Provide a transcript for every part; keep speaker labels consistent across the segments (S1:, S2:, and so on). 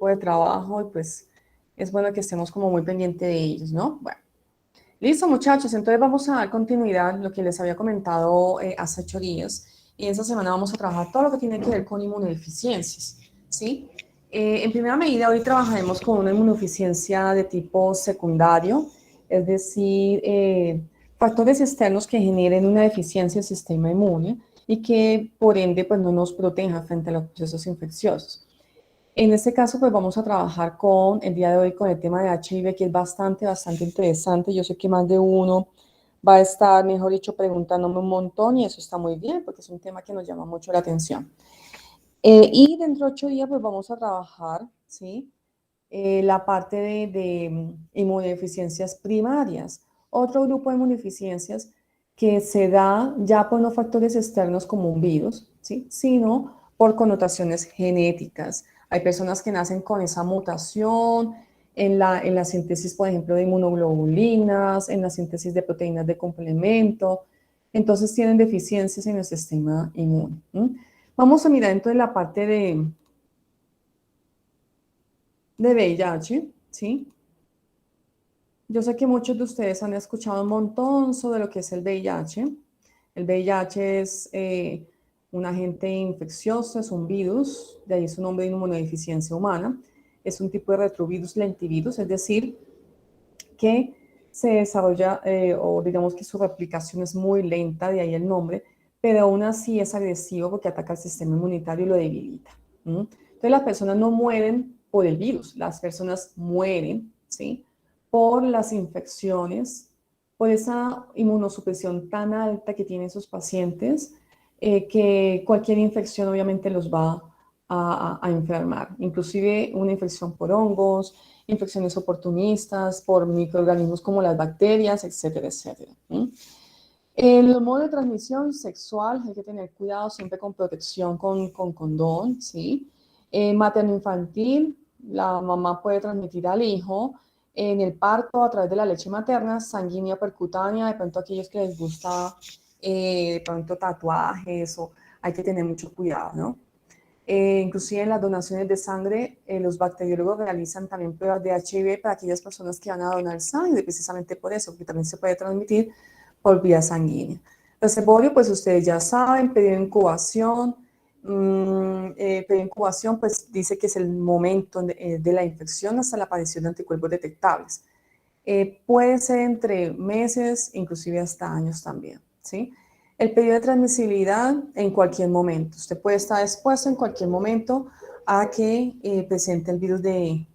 S1: equipo de trabajo y pues es bueno que estemos como muy pendientes de ellos, ¿no? Bueno, listo muchachos, entonces vamos a dar continuidad a lo que les había comentado hace 8 días y esta semana vamos a trabajar todo lo que tiene que ver con inmunodeficiencias, ¿sí? En primera medida hoy trabajaremos con una inmunodeficiencia de tipo secundario, es decir, factores externos que generen una deficiencia del sistema inmune y que por ende pues no nos proteja frente a los procesos infecciosos. En este caso, pues vamos a trabajar con el día de hoy con el tema de HIV, que es bastante interesante. Yo sé que más de uno va a estar, mejor dicho, preguntándome un montón y eso está muy bien porque es un tema que nos llama mucho la atención. Y dentro de 8 días, pues vamos a trabajar, ¿sí? La parte de inmunodeficiencias primarias. Otro grupo de inmunodeficiencias que se da ya por no factores externos como un virus, ¿sí? Sino por connotaciones genéticas. Hay personas que nacen con esa mutación en la síntesis, por ejemplo, de inmunoglobulinas, en la síntesis de proteínas de complemento. Entonces tienen deficiencias en el sistema inmune. Vamos a mirar entonces la parte de VIH, ¿sí? Yo sé que muchos de ustedes han escuchado un montón sobre lo que es el VIH. El VIH es un agente infeccioso, es un virus, de ahí su nombre de inmunodeficiencia humana. Es un tipo de retrovirus lentivirus, es decir, que se desarrolla o digamos que su replicación es muy lenta, de ahí el nombre, pero aún así es agresivo porque ataca el sistema inmunitario y lo debilita. Entonces las personas no mueren por el virus, las personas mueren, ¿sí? Por las infecciones, por esa inmunosupresión tan alta que tienen esos pacientes, que cualquier infección obviamente los va a enfermar, inclusive una infección por hongos, infecciones oportunistas, por microorganismos como las bacterias, etcétera, etcétera. En los modos de transmisión sexual hay que tener cuidado siempre con protección con condón, ¿sí? Materno-infantil, la mamá puede transmitir al hijo en el parto a través de la leche materna, sanguínea percutánea, de pronto aquellos que les gusta de pronto tatuajes o hay que tener mucho cuidado, ¿no? Inclusive en las donaciones de sangre, los bacteriólogos realizan también pruebas de HIV para aquellas personas que van a donar sangre, precisamente por eso, porque también se puede transmitir por vía sanguínea. El reservorio, pues ustedes ya saben, periodo de incubación. Periodo de incubación, pues dice que es el momento de la infección hasta la aparición de anticuerpos detectables. Puede ser entre meses, inclusive hasta años también, ¿sí? El periodo de transmisibilidad en cualquier momento. Usted puede estar expuesto en cualquier momento a que presente el virus de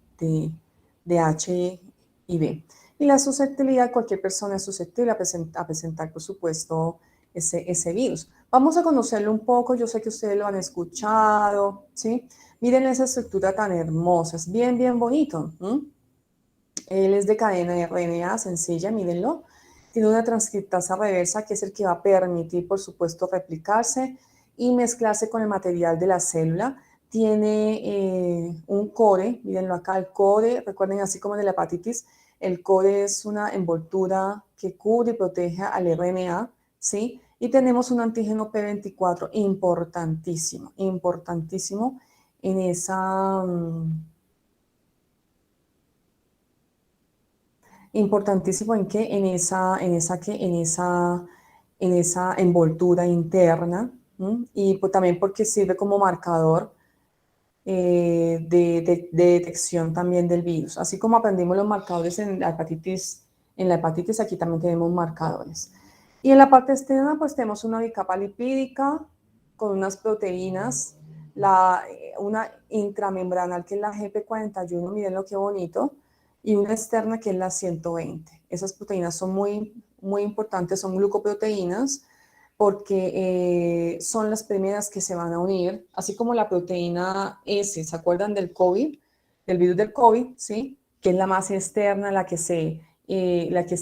S1: HIV. Y la susceptibilidad, cualquier persona es susceptible a presentar, por supuesto, ese virus. Vamos a conocerlo un poco, yo sé que ustedes lo han escuchado, ¿sí? Miren esa estructura tan hermosa, es bien bonito. Él es de cadena de RNA sencilla, mírenlo. Tiene una transcriptasa reversa que es el que va a permitir, por supuesto, replicarse y mezclarse con el material de la célula. Tiene un core, mírenlo acá, el core, recuerden así como de la hepatitis, el core es una envoltura que cubre y protege al RNA, ¿sí? Y tenemos un antígeno P24 importantísimo en esa... Importantísimo en que en esa envoltura interna, ¿m? Y pues también porque sirve como marcador de detección también del virus. Así como aprendimos los marcadores en la hepatitis aquí también tenemos marcadores. Y en la parte externa pues tenemos una bicapa lipídica con unas proteínas, una intramembranal que es la GP41, miren lo que bonito, y una externa que es la 120. Esas proteínas son muy importantes, son glucoproteínas porque son las primeras que se van a unir, así como la proteína S, ¿se acuerdan del COVID? Del virus del COVID, ¿sí? Que es la más externa, la que se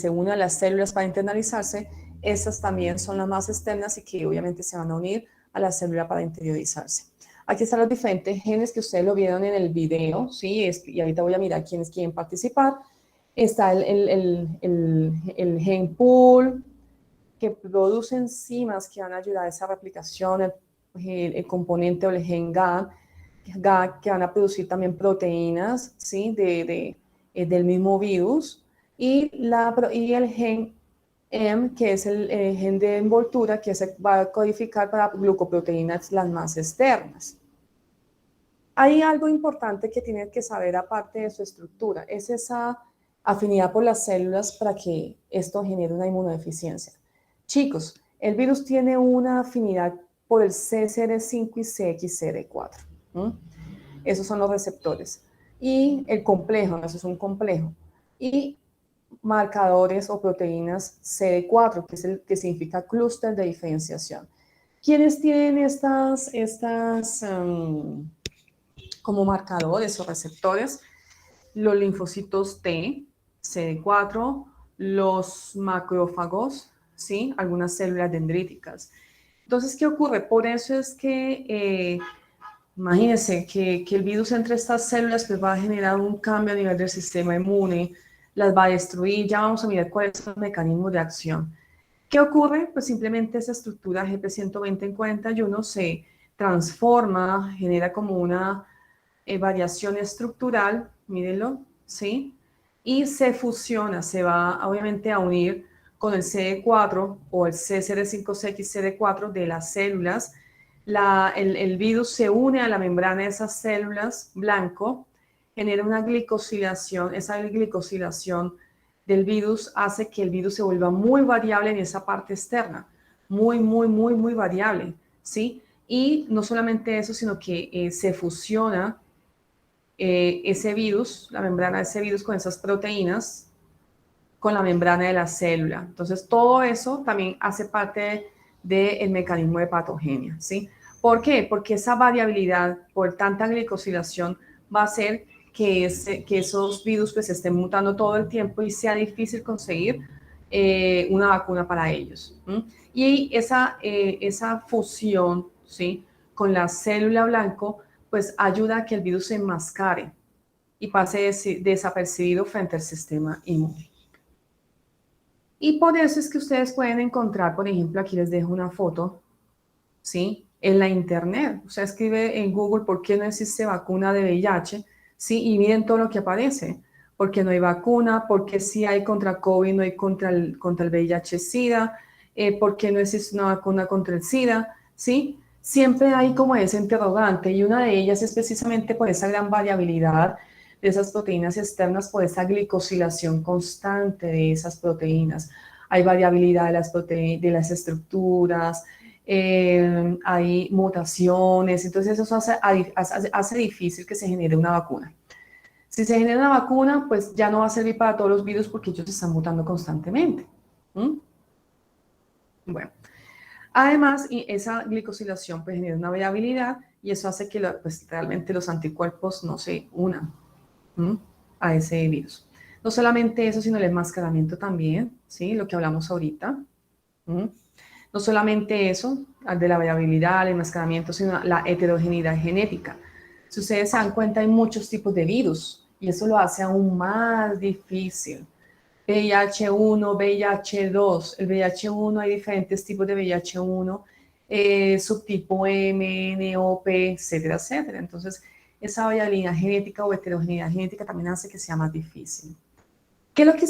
S1: une a las células para internalizarse. Esas también son las más externas y que obviamente se van a unir a la célula para interiorizarse. Aquí están los diferentes genes que ustedes lo vieron en el video, ¿sí? Y ahorita voy a mirar quiénes quieren participar. Está el gen pool, que produce enzimas que van a ayudar a esa replicación, el componente o el gen GAN, que van a producir también proteínas, ¿sí? Del mismo virus, y el gen M, que es el gen de envoltura, que se va a codificar para glucoproteínas las más externas. Hay algo importante que tienen que saber aparte de su estructura, es esa afinidad por las células para que esto genere una inmunodeficiencia. Chicos, el virus tiene una afinidad por el CCR5 y CXCR4. Esos son los receptores. Y el complejo, eso es un complejo. Y marcadores o proteínas CD4, que es el que significa clúster de diferenciación. ¿Quiénes tienen estas como marcadores o receptores? Los linfocitos T, CD4, los macrófagos, ¿sí? Algunas células dendríticas. Entonces, ¿qué ocurre? Por eso es que, imagínense que el virus entre estas células pues va a generar un cambio a nivel del sistema inmune, las va a destruir, ya vamos a mirar cuáles son los mecanismos de acción. ¿Qué ocurre? Pues simplemente esa estructura GP120 en 41 se transforma, genera como una variación estructural, mírenlo, ¿sí? Y se fusiona, se va obviamente a unir con el CD4 o el CCR5CXCD4 de las células. El virus se une a la membrana de esas células blanco, genera una glicosilación, esa glicosilación del virus hace que el virus se vuelva muy variable en esa parte externa, muy variable, ¿sí? Y no solamente eso, sino que se fusiona ese virus, la membrana de ese virus con esas proteínas, con la membrana de la célula. Entonces, todo eso también hace parte del mecanismo de patogenia, ¿sí? ¿Por qué? Porque esa variabilidad por tanta glicosilación va a hacer que esos virus pues estén mutando todo el tiempo y sea difícil conseguir una vacuna para ellos. Y esa fusión, ¿sí? Con la célula blanco, pues ayuda a que el virus se enmascare y pase desapercibido frente al sistema inmune. Y por eso es que ustedes pueden encontrar, por ejemplo, aquí les dejo una foto, ¿sí? En la internet. Usted escribe en Google por qué no existe vacuna de VIH, ¿sí? Y miren todo lo que aparece. Porque no hay vacuna, porque sí hay contra COVID, no hay contra el VIH-Sida, porque no existe una vacuna contra el SIDA, ¿sí? Siempre hay como ese interrogante y una de ellas es precisamente por esa gran variabilidad de esas proteínas externas, por esa glicosilación constante de esas proteínas. Hay variabilidad de las estructuras, hay mutaciones, entonces eso hace difícil que se genere una vacuna. Si se genera una vacuna, pues ya no va a servir para todos los virus porque ellos están mutando constantemente. Bueno, además, esa glicosilación pues genera una variabilidad y eso hace que pues, realmente los anticuerpos no se unan a ese virus. No solamente eso, sino el enmascaramiento también, ¿sí? Lo que hablamos ahorita. No solamente eso, de la variabilidad, el enmascaramiento, sino la heterogeneidad genética. Si ustedes se dan cuenta, hay muchos tipos de virus y eso lo hace aún más difícil. VIH-1, VIH-2. El VIH-1 hay diferentes tipos de VIH-1, subtipo M, NOP, etcétera, etcétera. Entonces, esa variabilidad genética o heterogeneidad genética también hace que sea más difícil. ¿Qué es lo que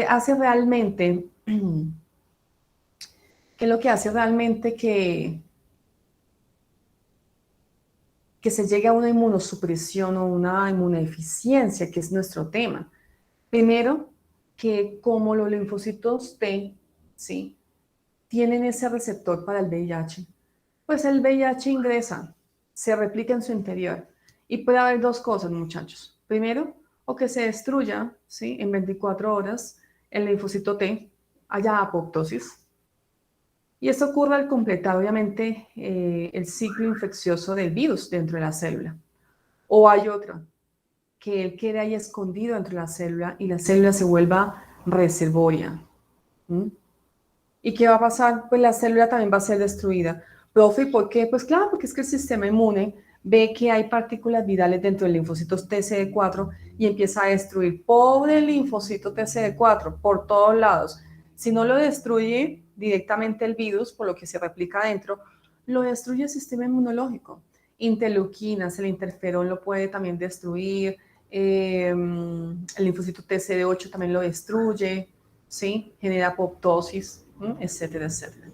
S1: hace realmente? ¿Qué es lo que hace realmente que se llegue a una inmunosupresión o una inmunodeficiencia, que es nuestro tema? Primero, que como los linfocitos T, ¿sí? Tienen ese receptor para el VIH, pues el VIH ingresa, se replica en su interior y puede haber dos cosas, muchachos. Primero, o que se destruya, ¿sí? En 24 horas el linfocito T, haya apoptosis. Y esto ocurre al completar, obviamente, el ciclo infeccioso del virus dentro de la célula. O hay otra, que él quede ahí escondido dentro de la célula y la célula se vuelva reservoria. ¿Y qué va a pasar? Pues la célula también va a ser destruida. Profe, ¿por qué? Pues claro, porque es que el sistema inmune ve que hay partículas virales dentro del linfocito TCD4 y empieza a destruir. Pobre linfocito TCD4 por todos lados. Si no lo destruye directamente el virus, por lo que se replica adentro, lo destruye el sistema inmunológico. Interleuquinas, el interferón lo puede también destruir, el linfocito TCD8 también lo destruye, ¿sí? Genera apoptosis, etcétera, etcétera.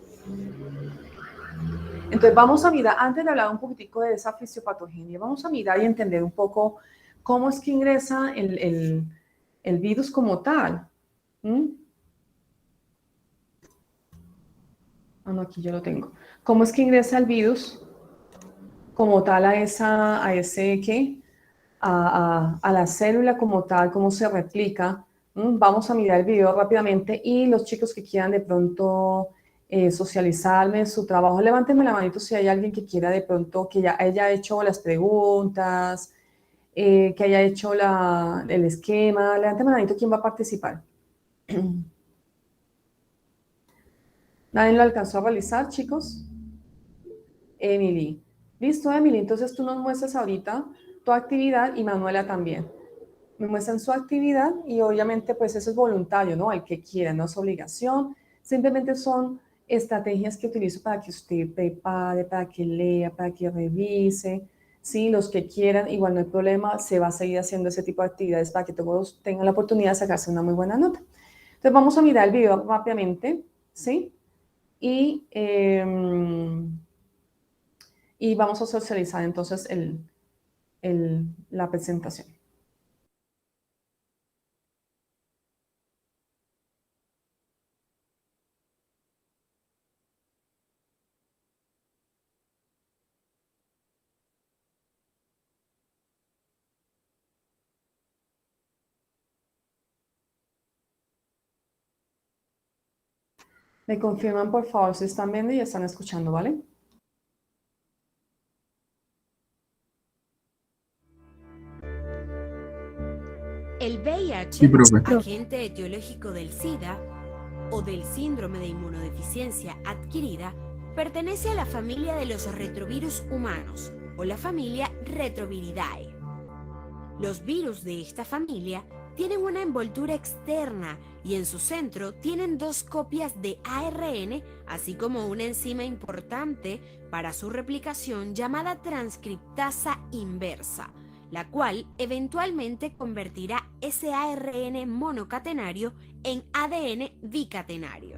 S1: Entonces vamos a mirar, antes de hablar un poquitico de esa fisiopatogenia, vamos a mirar y entender un poco cómo es que ingresa el virus como tal. Ah, no, aquí yo lo tengo. ¿Cómo es que ingresa el virus como tal a ese qué? A la célula como tal, cómo se replica? Vamos a mirar el video rápidamente y los chicos que quieran de pronto socializarme su trabajo, levántenme la manito si hay alguien que quiera de pronto que ya haya hecho las preguntas, que haya hecho el esquema. Levántenme la manito, ¿quién va a participar? ¿Nadie lo alcanzó a realizar, chicos? Emily. Listo, Emily. Entonces tú nos muestras ahorita tu actividad y Manuela también. Me muestran su actividad y obviamente pues eso es voluntario, ¿no? El que quiera, no es obligación. Simplemente son estrategias que utilizo para que usted prepare, para que lea, para que revise. Sí, los que quieran, igual no hay problema, se va a seguir haciendo ese tipo de actividades para que todos tengan la oportunidad de sacarse una muy buena nota. Entonces vamos a mirar el video rápidamente, ¿sí? Y vamos a socializar entonces la presentación. Me confirman por favor si están viendo y están escuchando, ¿vale?
S2: El VIH,
S3: Sí, profe.
S2: agente etiológico del SIDA o del síndrome de inmunodeficiencia adquirida, pertenece a la familia de los retrovirus humanos o la familia Retroviridae. Los virus de esta familia tienen una envoltura externa y en su centro tienen dos copias de ARN, así como una enzima importante para su replicación llamada transcriptasa inversa, la cual eventualmente convertirá ese ARN monocatenario en ADN bicatenario.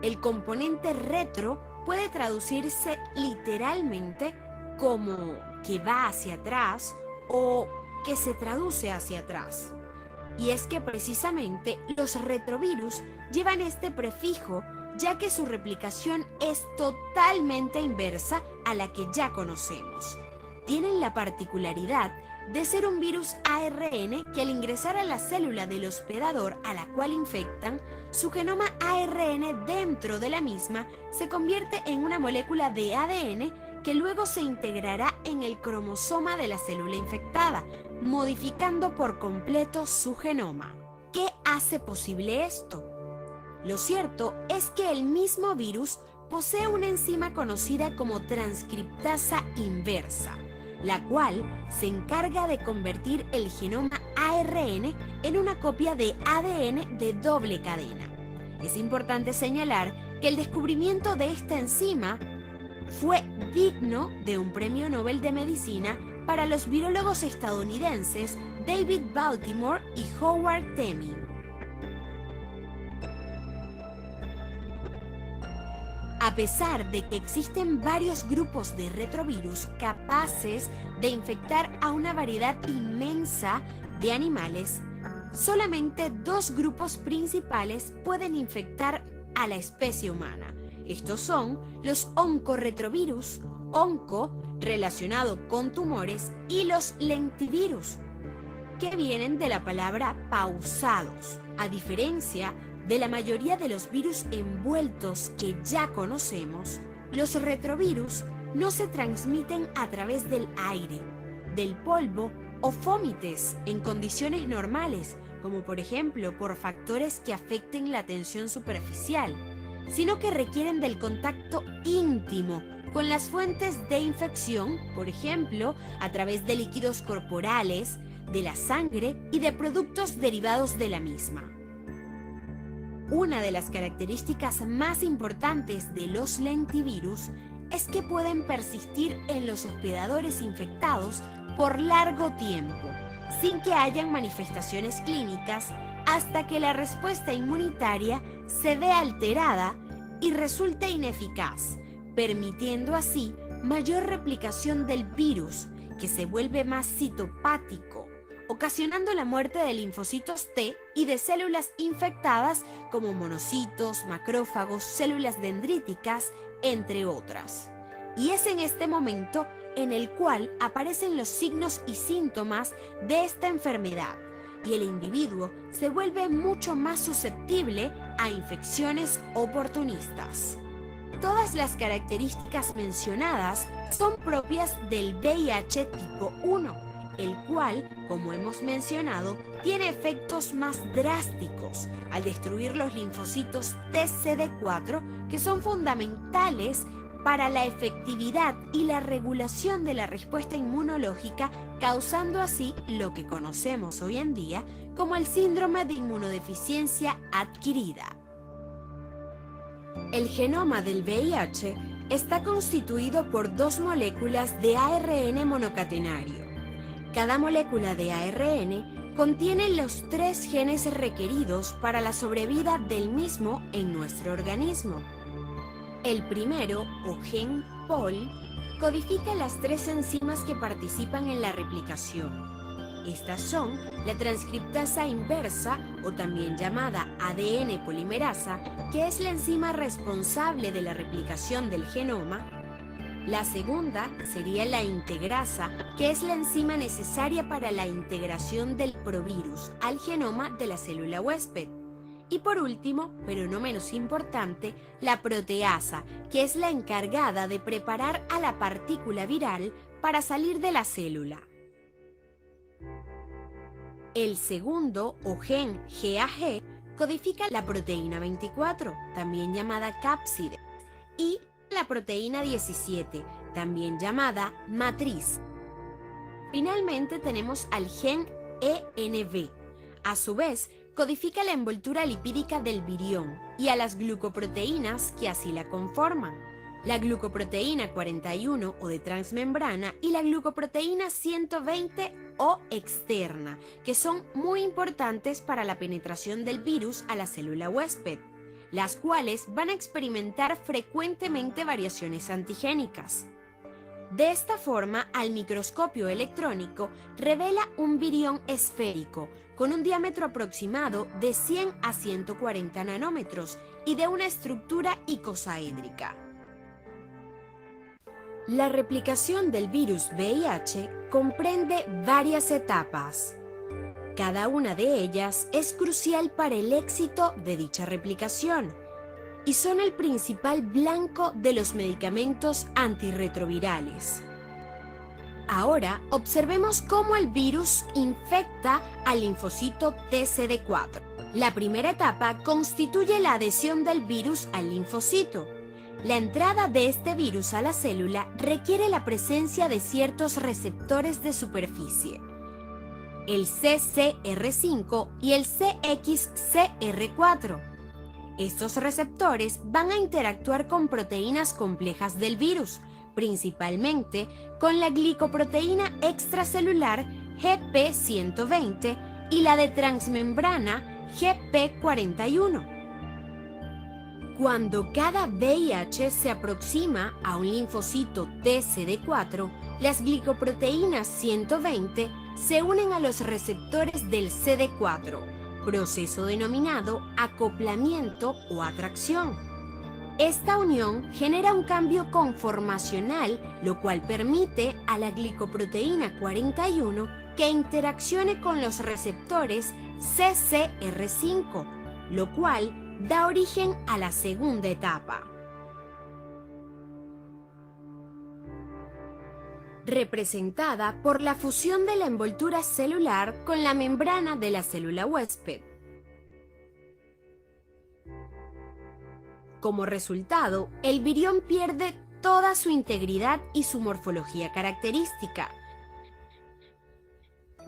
S2: El componente retro puede traducirse literalmente como que va hacia atrás o que se traduce hacia atrás. Y es que precisamente los retrovirus llevan este prefijo ya que su replicación es totalmente inversa a la que ya conocemos. Tienen la particularidad de ser un virus ARN que al ingresar a la célula del hospedador a la cual infectan, su genoma ARN dentro de la misma se convierte en una molécula de ADN que luego se integrará en el cromosoma de la célula infectada, modificando por completo su genoma. ¿Qué hace posible esto? Lo cierto es que el mismo virus posee una enzima conocida como transcriptasa inversa, la cual se encarga de convertir el genoma ARN en una copia de ADN de doble cadena. Es importante señalar que el descubrimiento de esta enzima fue digno de un premio Nobel de Medicina para los virólogos estadounidenses David Baltimore y Howard Temmin. A pesar de que existen varios grupos de retrovirus capaces de infectar a una variedad inmensa de animales, solamente dos grupos principales pueden infectar a la especie humana. Estos son los oncorretrovirus, onco relacionado con tumores, y los lentivirus, que vienen de la palabra pausados. A diferencia de la mayoría de los virus envueltos que ya conocemos, los retrovirus no se transmiten a través del aire, del polvo o fómites en condiciones normales, como por ejemplo por factores que afecten la tensión superficial, sino que requieren del contacto íntimo con las fuentes de infección, por ejemplo, a través de líquidos corporales, de la sangre y de productos derivados de la misma. Una de las características más importantes de los lentivirus es que pueden persistir en los hospedadores infectados por largo tiempo, sin que hayan manifestaciones clínicas, hasta que la respuesta inmunitaria se ve alterada y resulte ineficaz, permitiendo así mayor replicación del virus, que se vuelve más citopático, ocasionando la muerte de linfocitos T y de células infectadas como monocitos, macrófagos, células dendríticas, entre otras. Y es en este momento en el cual aparecen los signos y síntomas de esta enfermedad, y el individuo se vuelve mucho más susceptible a infecciones oportunistas. Todas las características mencionadas son propias del VIH tipo 1, el cual, como hemos mencionado, tiene efectos más drásticos al destruir los linfocitos TCD4, que son fundamentales para la efectividad y la regulación de la respuesta inmunológica, causando así lo que conocemos hoy en día como el síndrome de inmunodeficiencia adquirida. El genoma del VIH está constituido por 2 moléculas de ARN monocatenario. Cada molécula de ARN contiene los 3 genes requeridos para la sobrevida del mismo en nuestro organismo. El primero, o gen POL, codifica las 3 enzimas que participan en la replicación. Estas son la transcriptasa inversa, o también llamada ADN polimerasa, que es la enzima responsable de la replicación del genoma. La segunda sería la integrasa, que es la enzima necesaria para la integración del provirus al genoma de la célula huésped. Y por último, pero no menos importante, la proteasa, que es la encargada de preparar a la partícula viral para salir de la célula. El segundo, o gen GAG, codifica la proteína 24, también llamada cápside, y la proteína 17, también llamada matriz. Finalmente tenemos al gen ENV. A su vez, codifica la envoltura lipídica del virión y a las glucoproteínas que así la conforman. La glucoproteína 41 o de transmembrana y la glucoproteína 120 o externa, que son muy importantes para la penetración del virus a la célula huésped, las cuales van a experimentar frecuentemente variaciones antigénicas. De esta forma, al microscopio electrónico revela un virión esférico con un diámetro aproximado de 100 a 140 nanómetros y de una estructura icosaédrica. La replicación del virus VIH comprende varias etapas. Cada una de ellas es crucial para el éxito de dicha replicación y son el principal blanco de los medicamentos antirretrovirales. Ahora observemos cómo el virus infecta al linfocito TCD4. La primera etapa constituye la adhesión del virus al linfocito. La entrada de este virus a la célula requiere la presencia de ciertos receptores de superficie, el CCR5 y el CXCR4. Estos receptores van a interactuar con proteínas complejas del virus, principalmente con la glicoproteína extracelular GP120 y la de transmembrana GP41. Cuando cada VIH se aproxima a un linfocito TCD4, las glicoproteínas 120 se unen a los receptores del CD4, proceso denominado acoplamiento o atracción. Esta unión genera un cambio conformacional, lo cual permite a la glicoproteína 41 que interaccione con los receptores CCR5, lo cual da origen a la segunda etapa, representada por la fusión de la envoltura celular con la membrana de la célula huésped. Como resultado, el virión pierde toda su integridad y su morfología característica,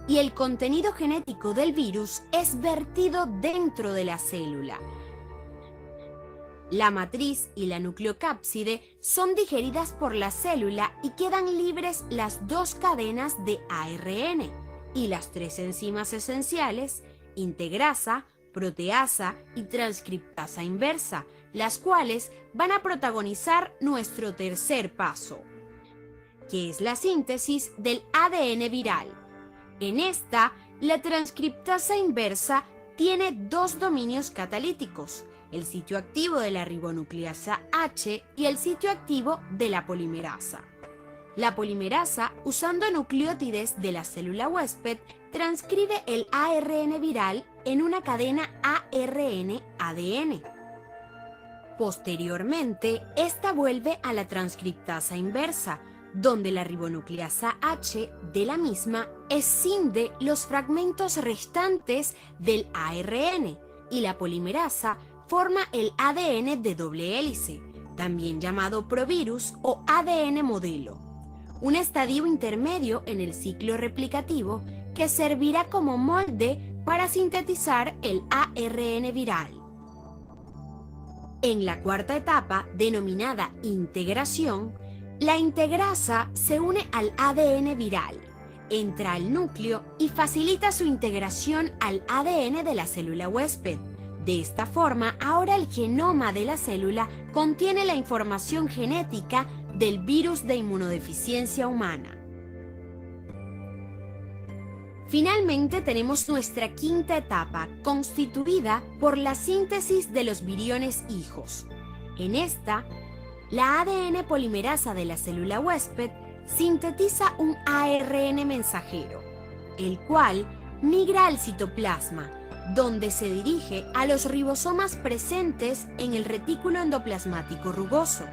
S2: y el contenido genético del virus es vertido dentro de la célula. La matriz y la nucleocápside son digeridas por la célula y quedan libres las dos cadenas de ARN y las tres enzimas esenciales, integrasa, proteasa y transcriptasa inversa, las cuales van a protagonizar nuestro tercer paso, que es la síntesis del ADN viral. En esta, la transcriptasa inversa tiene dos dominios catalíticos, el sitio activo de la ribonucleasa H y el sitio activo de la polimerasa. La polimerasa, usando nucleótides de la célula huésped, transcribe el ARN viral en una cadena ARN-ADN. Posteriormente, esta vuelve a la transcriptasa inversa, donde la ribonucleasa H de la misma escinde los fragmentos restantes del ARN y la polimerasa forma el ADN de doble hélice, también llamado provirus o ADN modelo, un estadio intermedio en el ciclo replicativo que servirá como molde para sintetizar el ARN viral. En la cuarta etapa, denominada integración, la integrasa se une al ADN viral, entra al núcleo y facilita su integración al ADN de la célula huésped. De esta forma, ahora el genoma de la célula contiene la información genética del virus de inmunodeficiencia humana. Finalmente tenemos nuestra quinta etapa, constituida por la síntesis de los viriones hijos. En esta, la ADN polimerasa de la célula huésped sintetiza un ARN mensajero, el cual migra al citoplasma, donde se dirige a los ribosomas presentes en el retículo endoplasmático rugoso,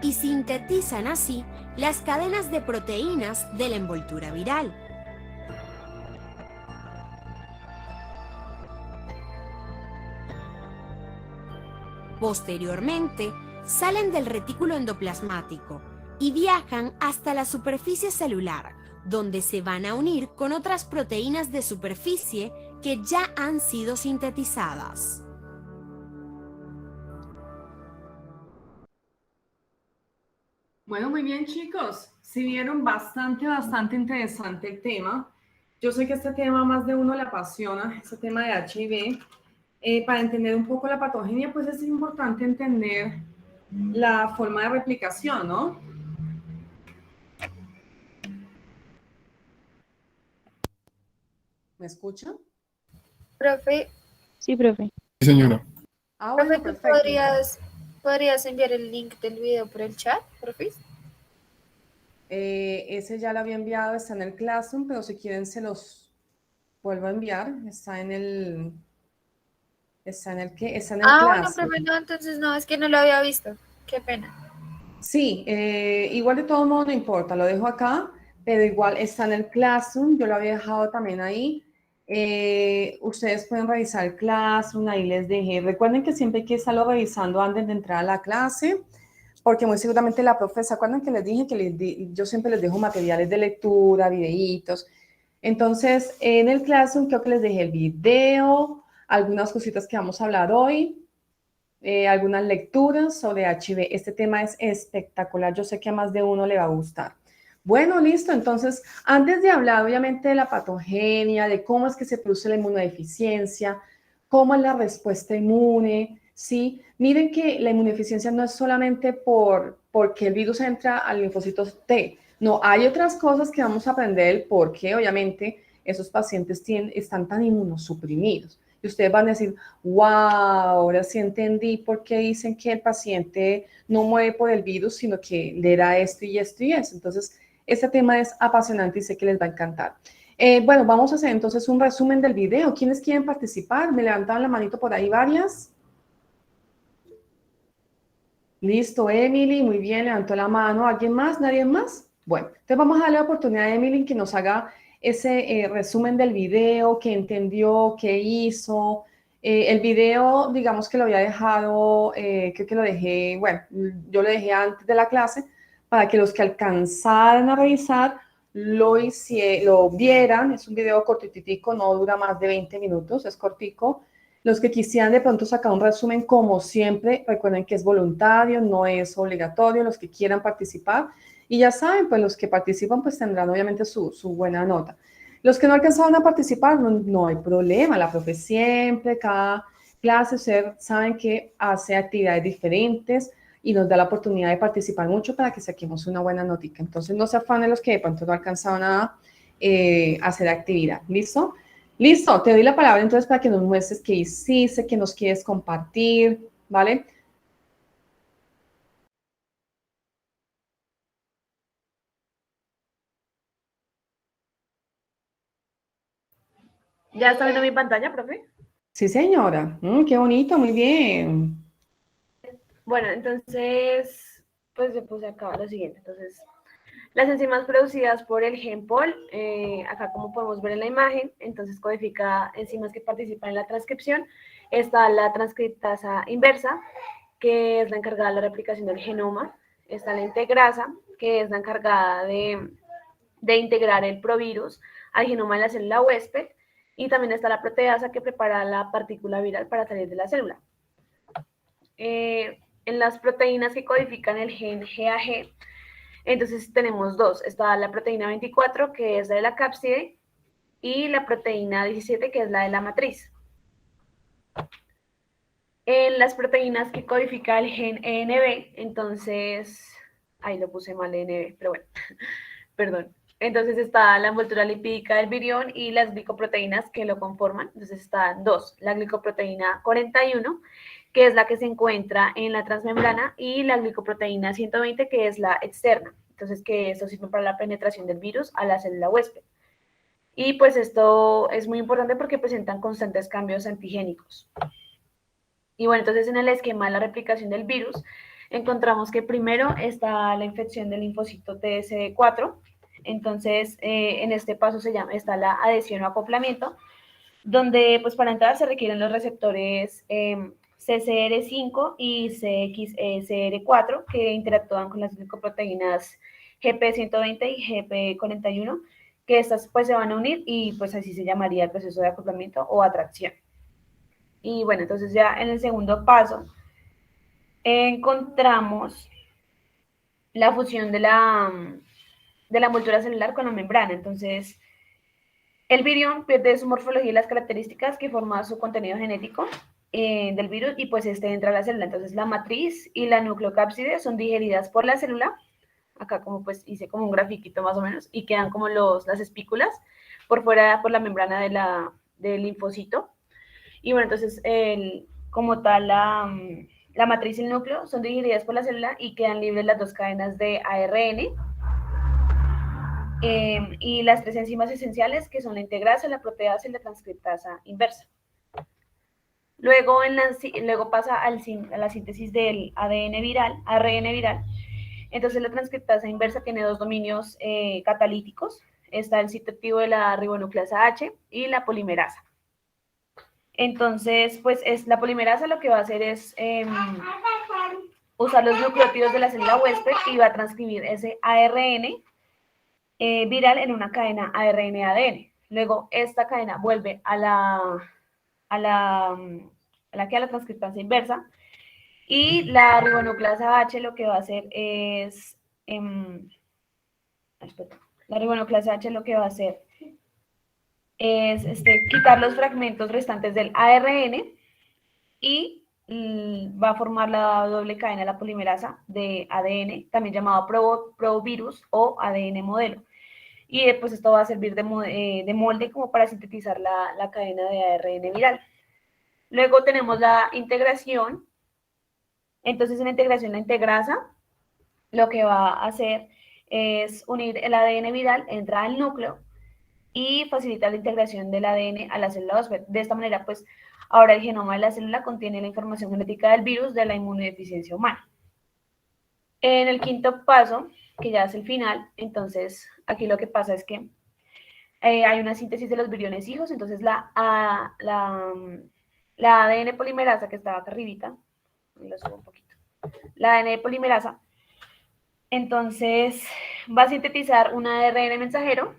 S2: y sintetizan así las cadenas de proteínas de la envoltura viral. Posteriormente, salen del retículo endoplasmático y viajan hasta la superficie celular, donde se van a unir con otras proteínas de superficie que ya han sido sintetizadas.
S1: Bueno, muy bien, chicos. Si vieron, bastante interesante el tema. Yo sé que este tema más de uno le apasiona, este tema de HIV. Para entender un poco la patogenia, pues es importante entender la forma de replicación, ¿no? ¿Me escuchan?
S3: Profe,
S4: Sí, profe.
S5: Sí, señora.
S1: Ah,
S3: profe,
S1: bueno,
S3: ¿tú
S1: perfecto.
S3: podrías enviar el link del video por el chat, profe?
S1: Ese ya lo había enviado, está en el Classroom, pero si quieren se los vuelvo a enviar. Está en el
S3: Bueno,
S1: Classroom.
S3: profe, no, entonces no, es que no lo había visto. Qué pena.
S1: Sí, igual de todo modo no importa, lo dejo acá, pero igual está en el Classroom, yo lo había dejado también ahí. Ustedes pueden revisar el Classroom, ahí les dejé. Recuerden que siempre hay que estarlo revisando antes de entrar a la clase, porque muy seguramente la profe, ¿se acuerdan que les dije que yo siempre les dejo materiales de lectura, videitos? Entonces, en el Classroom creo que les dejé el video, algunas cositas que vamos a hablar hoy, algunas lecturas sobre HIV. Este tema es espectacular, yo sé que a más de uno le va a gustar. Bueno, listo, entonces, antes de hablar obviamente de la patogenia, de cómo es que se produce la inmunodeficiencia, cómo es la respuesta inmune, ¿sí? Miren que la inmunodeficiencia no es solamente porque el virus entra al linfocito T, no, hay otras cosas que vamos a aprender porque obviamente esos pacientes están tan inmunosuprimidos. Y ustedes van a decir, wow, ahora sí entendí por qué dicen que el paciente no muere por el virus, sino que le da esto y esto y eso. Entonces, este tema es apasionante y sé que les va a encantar. Bueno, vamos a hacer entonces un resumen del video. ¿Quiénes quieren participar? ¿Me levantaron la manito por ahí varias? Listo, Emily, muy bien, levantó la mano. ¿Alguien más? ¿Nadie más? Bueno, entonces vamos a darle la oportunidad a Emily que nos haga ese resumen del video, qué entendió, qué hizo. El video, digamos que lo había dejado, creo que lo dejé, bueno, yo lo dejé antes de la clase para que los que alcanzaran a revisar lo vieran. Es un video cortitico, no dura más de 20 minutos, es cortico. Los que quisieran de pronto sacar un resumen, como siempre, recuerden que es voluntario, no es obligatorio, los que quieran participar. Y ya saben, pues los que participan pues tendrán obviamente su buena nota. Los que no alcanzaron a participar, no hay problema, la profe siempre, cada clase, ustedes saben que hace actividades diferentes y nos da la oportunidad de participar mucho para que saquemos una buena notica. Entonces no se afanen los que de pronto no alcanzaron a hacer actividad. ¿Listo? Listo, te doy la palabra entonces para que nos muestres qué hiciste, qué nos quieres compartir, ¿vale?
S4: ¿Ya está viendo mi pantalla, profe?
S1: Sí, señora. Qué bonito, muy bien.
S4: Bueno, entonces, pues yo puse acá lo siguiente. Entonces, las enzimas producidas por el gen POL, acá como podemos ver en la imagen, entonces codifica enzimas que participan en la transcripción. Está la transcriptasa inversa, que es la encargada de la replicación del genoma. Está la integrasa, que es la encargada de integrar el provirus al genoma de la célula huésped. Y también está la proteasa, que prepara la partícula viral para salir de la célula. En las proteínas que codifican el gen GAG, entonces tenemos dos. Está la proteína 24, que es la de la cápside, y la proteína 17, que es la de la matriz. En las proteínas que codifica el gen ENB, entonces, ahí lo puse mal ENB, pero bueno, perdón. Entonces está la envoltura lipídica del virión y las glicoproteínas que lo conforman. Entonces están dos, la glicoproteína 41, que es la que se encuentra en la transmembrana, y la glicoproteína 120, que es la externa. Entonces, que esto sirve para la penetración del virus a la célula huésped. Y pues esto es muy importante porque presentan constantes cambios antigénicos. Y bueno, entonces en el esquema de la replicación del virus, encontramos que primero está la infección del linfocito TSD4. Entonces, en este paso está la adhesión o acoplamiento, donde pues para entrar se requieren los receptores CCR5 y CXCR4, que interactúan con las glicoproteínas GP120 y GP41, que estas pues se van a unir y pues así se llamaría el proceso de acoplamiento o atracción. Y bueno, entonces ya en el segundo paso encontramos la fusión de la envoltura celular con la membrana. Entonces, el virión pierde su morfología y las características que forma su contenido genético del virus, y pues este entra a la célula. Entonces, la matriz y la nucleocápside son digeridas por la célula. Acá como pues hice como un grafiquito más o menos, y quedan como las espículas por fuera, por la membrana del linfocito. Y bueno, entonces como tal la matriz y el núcleo son digeridas por la célula y quedan libres las dos cadenas de ARN y las tres enzimas esenciales, que son la integrasa, la proteasa y la transcriptasa inversa. Luego pasa a la síntesis del ARN viral. Entonces la transcriptasa inversa tiene dos dominios catalíticos. Está el sitio activo de la ribonucleasa H y la polimerasa. Entonces, pues la polimerasa lo que va a hacer es usar los nucleótidos de la célula huésped y va a transcribir ese ARN viral en una cadena ARN-ADN. Luego esta cadena vuelve a la transcriptasa inversa, y la ribonucleasa H lo que va a hacer es quitar los fragmentos restantes del ARN y va a formar la doble cadena, la polimerasa de ADN, también llamado provirus o ADN modelo. Y pues esto va a servir de molde como para sintetizar la cadena de ARN viral. Luego tenemos la integración. Entonces en la integración, la integrasa lo que va a hacer es unir el ADN viral, entra al núcleo y facilitar la integración del ADN a la célula huésped. De esta manera, pues ahora el genoma de la célula contiene la información genética del virus de la inmunodeficiencia humana. En el quinto paso, que ya es el final, entonces aquí lo que pasa es que hay una síntesis de los viriones hijos. Entonces la ADN polimerasa que estaba acá arribita, lo subo un poquito, la ADN polimerasa, entonces va a sintetizar un ARN mensajero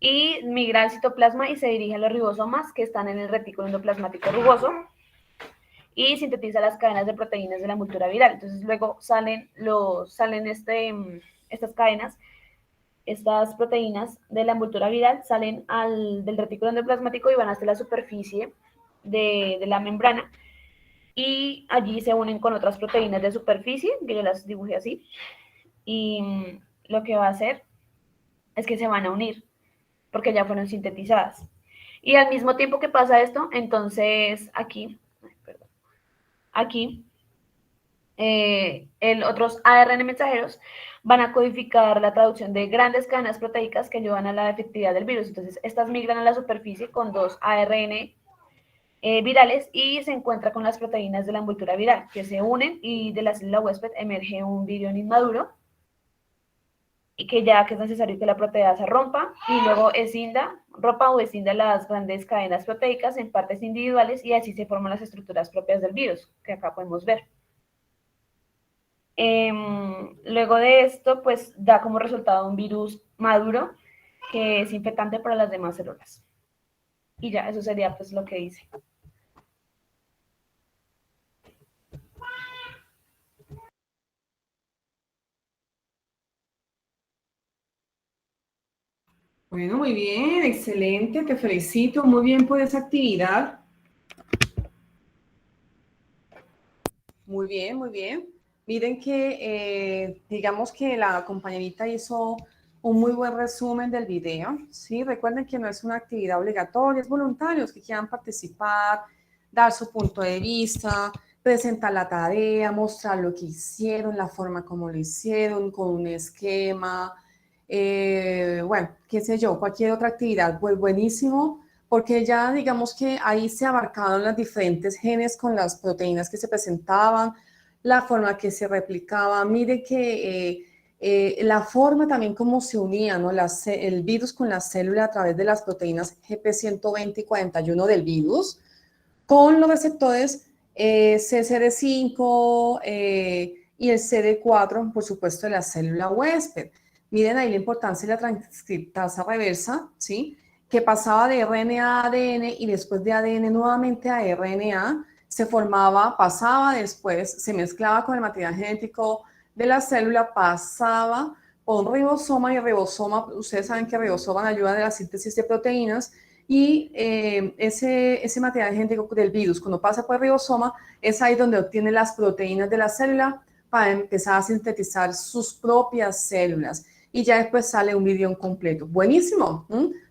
S4: y migra al citoplasma y se dirige a los ribosomas que están en el retículo endoplasmático rugoso y sintetiza las cadenas de proteínas de la envoltura viral. Entonces luego estas cadenas, estas proteínas de la envoltura viral salen del retículo endoplasmático y van hasta la superficie de la membrana y allí se unen con otras proteínas de superficie, que yo las dibujé así, y lo que va a hacer es que se van a unir porque ya fueron sintetizadas. Y al mismo tiempo que pasa esto, entonces aquí otros ARN mensajeros van a codificar la traducción de grandes cadenas proteicas que ayudan a la efectividad del virus. Entonces, estas migran a la superficie con dos ARN virales y se encuentra con las proteínas de la envoltura viral que se unen y de la célula huésped emerge un virión inmaduro y que es necesario que la proteasa rompa y luego rompa o escinda las grandes cadenas proteicas en partes individuales y así se forman las estructuras propias del virus, que acá podemos ver. Luego de esto, pues da como resultado un virus maduro que es infectante para las demás células. Y ya, eso sería pues lo que dice.
S1: Bueno, muy bien, excelente, te felicito, muy bien por esa actividad. Muy bien, muy bien. Miren que digamos que la compañerita hizo un muy buen resumen del video, ¿sí? Recuerden que no es una actividad obligatoria, es voluntarios que quieran participar, dar su punto de vista, presentar la tarea, mostrar lo que hicieron, la forma como lo hicieron, con un esquema, bueno, qué sé yo, cualquier otra actividad, pues buenísimo, porque ya digamos que ahí se abarcaron los diferentes genes con las proteínas que se presentaban, la forma que se replicaba. Mire que la forma también como se unía, ¿no? El virus con la célula a través de las proteínas GP120 y 41 del virus, con los receptores CCD5 y el CD4, por supuesto, de la célula huésped. Miren ahí la importancia de la transcriptasa reversa, ¿sí? Que pasaba de RNA a ADN y después de ADN nuevamente a RNA, pasaba después, se mezclaba con el material genético de la célula, pasaba por un ribosoma y el ribosoma, ustedes saben que el ribosoma ayuda a la síntesis de proteínas y ese material genético del virus, cuando pasa por el ribosoma, es ahí donde obtiene las proteínas de la célula para empezar a sintetizar sus propias células. Y ya después sale un video completo. Buenísimo,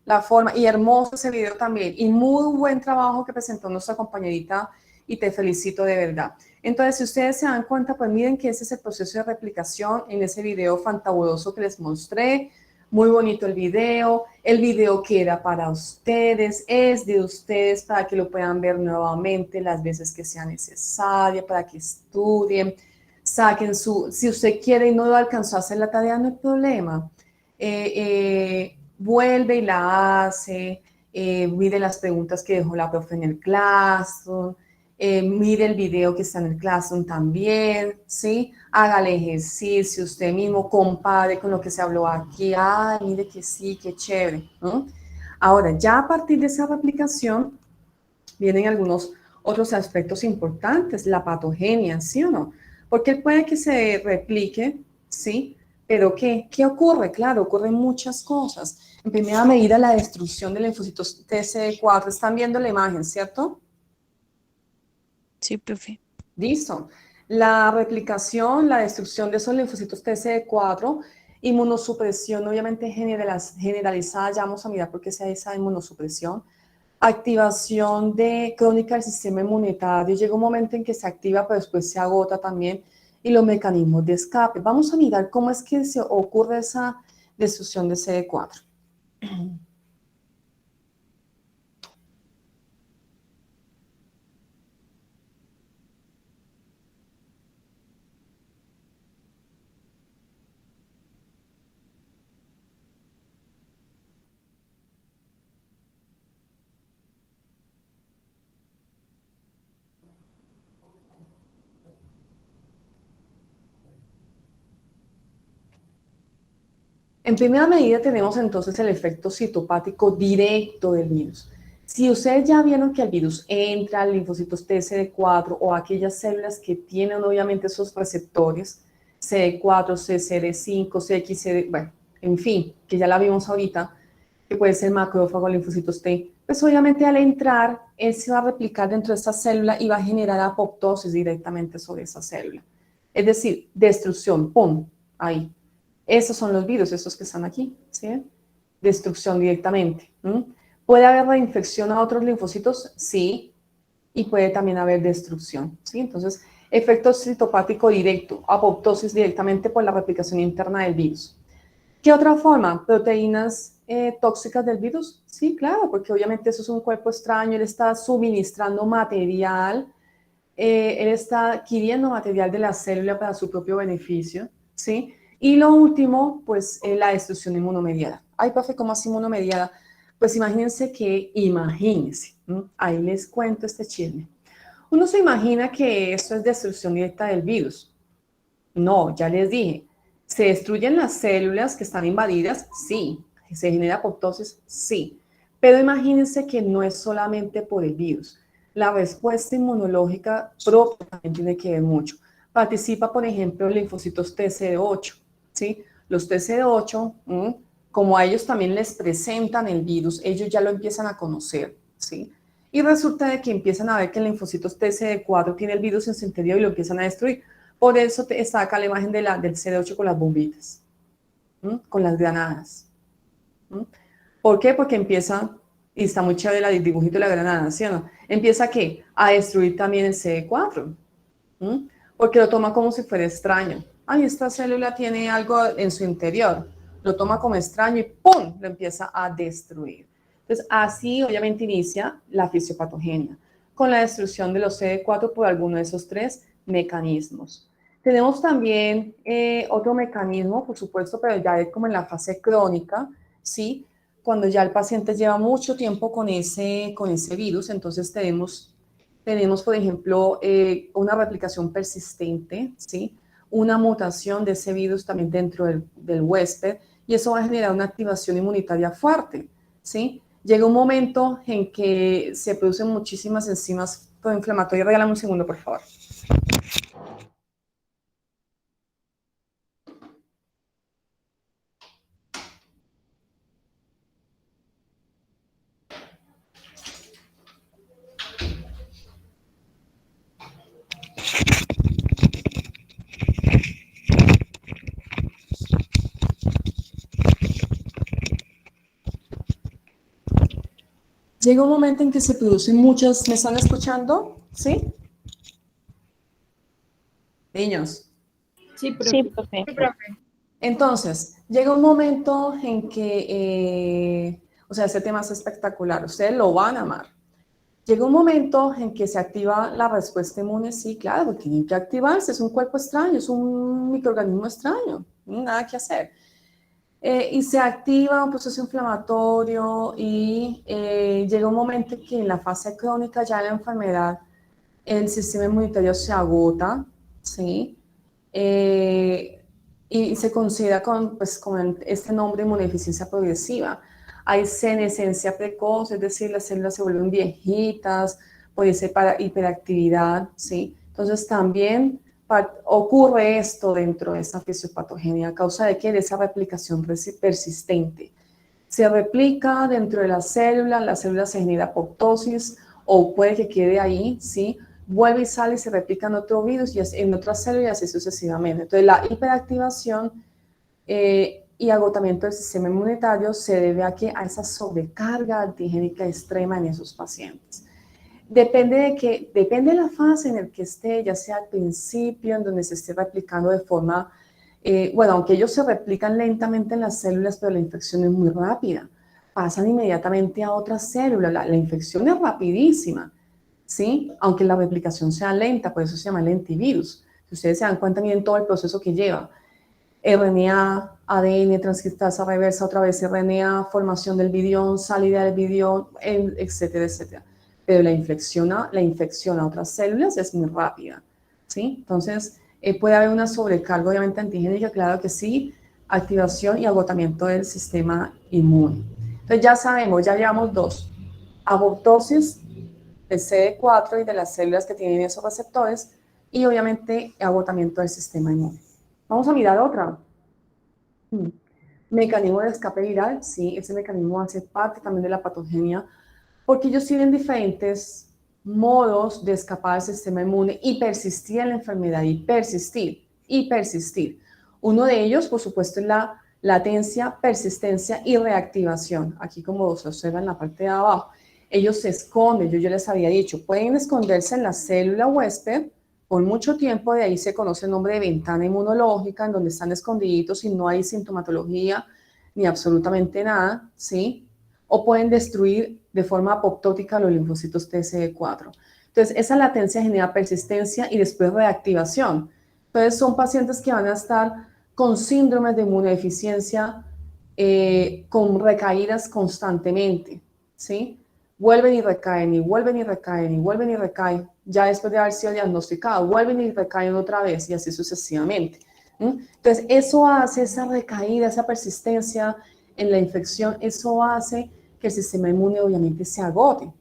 S1: la forma, y hermoso ese video también. Y muy buen trabajo que presentó nuestra compañerita y te felicito de verdad. Entonces, si ustedes se dan cuenta, pues miren que ese es el proceso de replicación en ese video fantabuloso que les mostré. Muy bonito el video queda para ustedes, es de ustedes para que lo puedan ver nuevamente las veces que sea necesaria, para que estudien, saquen si usted quiere y no alcanzó a hacer la tarea, no hay problema, vuelve y la hace, mire las preguntas que dejó la profe en el Classroom, mire el video que está en el Classroom también, ¿sí? Haga el ejercicio, usted mismo compare con lo que se habló aquí, ay, mire que sí, qué chévere, ¿no? Ahora, ya a partir de esa replicación, vienen algunos otros aspectos importantes, la patogenia, ¿sí o no? Porque puede que se replique, ¿sí? Pero ¿qué ocurre? Claro, ocurren muchas cosas. En primera medida, la destrucción de linfocitos TCD4. Están viendo la imagen, ¿cierto?
S5: Sí, profe.
S1: Listo. La replicación, la destrucción de esos linfocitos TCD4, inmunosupresión, obviamente generalizada, ya vamos a mirar por qué se da esa inmunosupresión, activación crónica del sistema inmunitario, llega un momento en que se activa, pero después se agota también, y los mecanismos de escape. Vamos a mirar cómo es que se ocurre esa destrucción de CD4. En primera medida tenemos entonces el efecto citopático directo del virus. Si ustedes ya vieron que el virus entra al linfocitos TCD4 o aquellas células que tienen obviamente esos receptores, CD4, CCD5, CXCD, bueno, en fin, que ya la vimos ahorita, que puede ser macrófago, linfocitos T, pues obviamente al entrar, él se va a replicar dentro de esa célula y va a generar apoptosis directamente sobre esa célula. Es decir, destrucción, ¡pum!, ahí. Esos son los virus, estos que están aquí, ¿sí? Destrucción directamente. ¿Puede haber reinfección a otros linfocitos? Sí. Y puede también haber destrucción, ¿sí? Entonces, efecto citopático directo, apoptosis directamente por la replicación interna del virus. ¿Qué otra forma? ¿Proteínas tóxicas del virus? Sí, claro, porque obviamente eso es un cuerpo extraño, él está suministrando material, él está adquiriendo material de la célula para su propio beneficio, ¿sí? Y lo último, pues, la destrucción inmunomediada. Ay, profe, ¿cómo así inmunomediada? Pues imagínense, ahí les cuento este chisme. Uno se imagina que esto es destrucción directa del virus. No, ya les dije, ¿se destruyen las células que están invadidas? Sí. ¿Se genera apoptosis? Sí. Pero imagínense que no es solamente por el virus. La respuesta inmunológica propia también tiene que ver mucho. Participa, por ejemplo, linfocitos TCD8, ¿sí? Los TCD8, como a ellos también les presentan el virus, ellos ya lo empiezan a conocer, ¿sí? Y resulta de que empiezan a ver que el linfocitos TCD4 tiene el virus en su interior y lo empiezan a destruir. Por eso está acá la imagen del CD8 con las bombitas, con las granadas. ¿Por qué? Porque empieza, y está muy chévere el dibujito de la granada, ¿sí o no? Empieza, ¿qué? A destruir también el CD4, porque lo toma como si fuera extraño. Ay, esta célula tiene algo en su interior, lo toma como extraño y ¡pum!, lo empieza a destruir. Entonces, así obviamente inicia la fisiopatogenia, con la destrucción de los CD4 por alguno de esos tres mecanismos. Tenemos también otro mecanismo, por supuesto, pero ya es como en la fase crónica, ¿sí? Cuando ya el paciente lleva mucho tiempo con ese virus, entonces tenemos, por ejemplo, una replicación persistente, ¿sí? Una mutación de ese virus también dentro del huésped, y eso va a generar una activación inmunitaria fuerte, ¿sí? Llega un momento en que se producen muchísimas enzimas proinflamatorias. Regálame un segundo, por favor. Llega un momento en que se producen muchas... ¿Me están escuchando? ¿Sí? Niños.
S3: Sí, profe.
S5: Sí, profe.
S3: Sí, profe.
S1: Entonces, llega un momento en que, o sea, este tema es espectacular, ustedes lo van a amar. Llega un momento en que se activa la respuesta inmune, sí, claro, tiene que activarse, es un cuerpo extraño, es un microorganismo extraño, nada que hacer. Y se activa un proceso inflamatorio y llega un momento en que en la fase crónica ya la enfermedad, el sistema inmunitario se agota, ¿sí? Y se considera con este nombre inmunodeficiencia progresiva. Hay senescencia precoz, es decir, las células se vuelven viejitas, puede ser para hiperactividad, ¿sí? Entonces también ocurre esto dentro de esa fisiopatogenia a causa de que de esa replicación persistente. Se replica dentro de la célula se genera apoptosis o puede que quede ahí, ¿sí? Vuelve y sale y se replica en otro virus y en otras células y así sucesivamente. Entonces la hiperactivación y agotamiento del sistema inmunitario se debe a esa sobrecarga antigénica extrema en esos pacientes. Depende de la fase en la que esté, ya sea al principio, en donde se esté replicando de forma, aunque ellos se replican lentamente en las células, pero la infección es muy rápida. Pasan inmediatamente a otras células, la infección es rapidísima, ¿sí? Aunque la replicación sea lenta, por eso se llama lentivirus. Si ustedes se dan cuenta, miren todo el proceso que lleva. RNA, ADN, transcriptasa reversa, otra vez RNA, formación del virión, salida del virión, etcétera, etcétera. Pero la infección a otras células es muy rápida, ¿sí? Entonces, puede haber una sobrecarga, obviamente, antigénica, claro que sí. activación y agotamiento del sistema inmune. Entonces ya sabemos, ya llevamos dos, apoptosis del CD4 y de las células que tienen esos receptores y obviamente agotamiento del sistema inmune. Vamos a mirar otra. Mecanismo de escape viral, sí, ese mecanismo hace parte también de la patogenia porque ellos tienen diferentes modos de escapar del sistema inmune y persistir en la enfermedad y persistir. Uno de ellos, por supuesto, es la latencia, persistencia y reactivación. Aquí como se observa en la parte de abajo, ellos se esconden, yo les había dicho, pueden esconderse en la célula huésped por mucho tiempo, de ahí se conoce el nombre de ventana inmunológica, en donde están escondiditos y no hay sintomatología ni absolutamente nada, ¿sí? O pueden destruir de forma apoptótica los linfocitos TCD4. Entonces, esa latencia genera persistencia y después reactivación. Entonces, son pacientes que van a estar con síndromes de inmunodeficiencia, con recaídas constantemente, ¿sí? Vuelven y recaen, y vuelven y recaen, y vuelven y recaen, ya después de haber sido diagnosticados, vuelven y recaen otra vez, y así sucesivamente. Entonces, eso hace esa recaída, esa persistencia en la infección, eso hace que el sistema inmune obviamente se agote.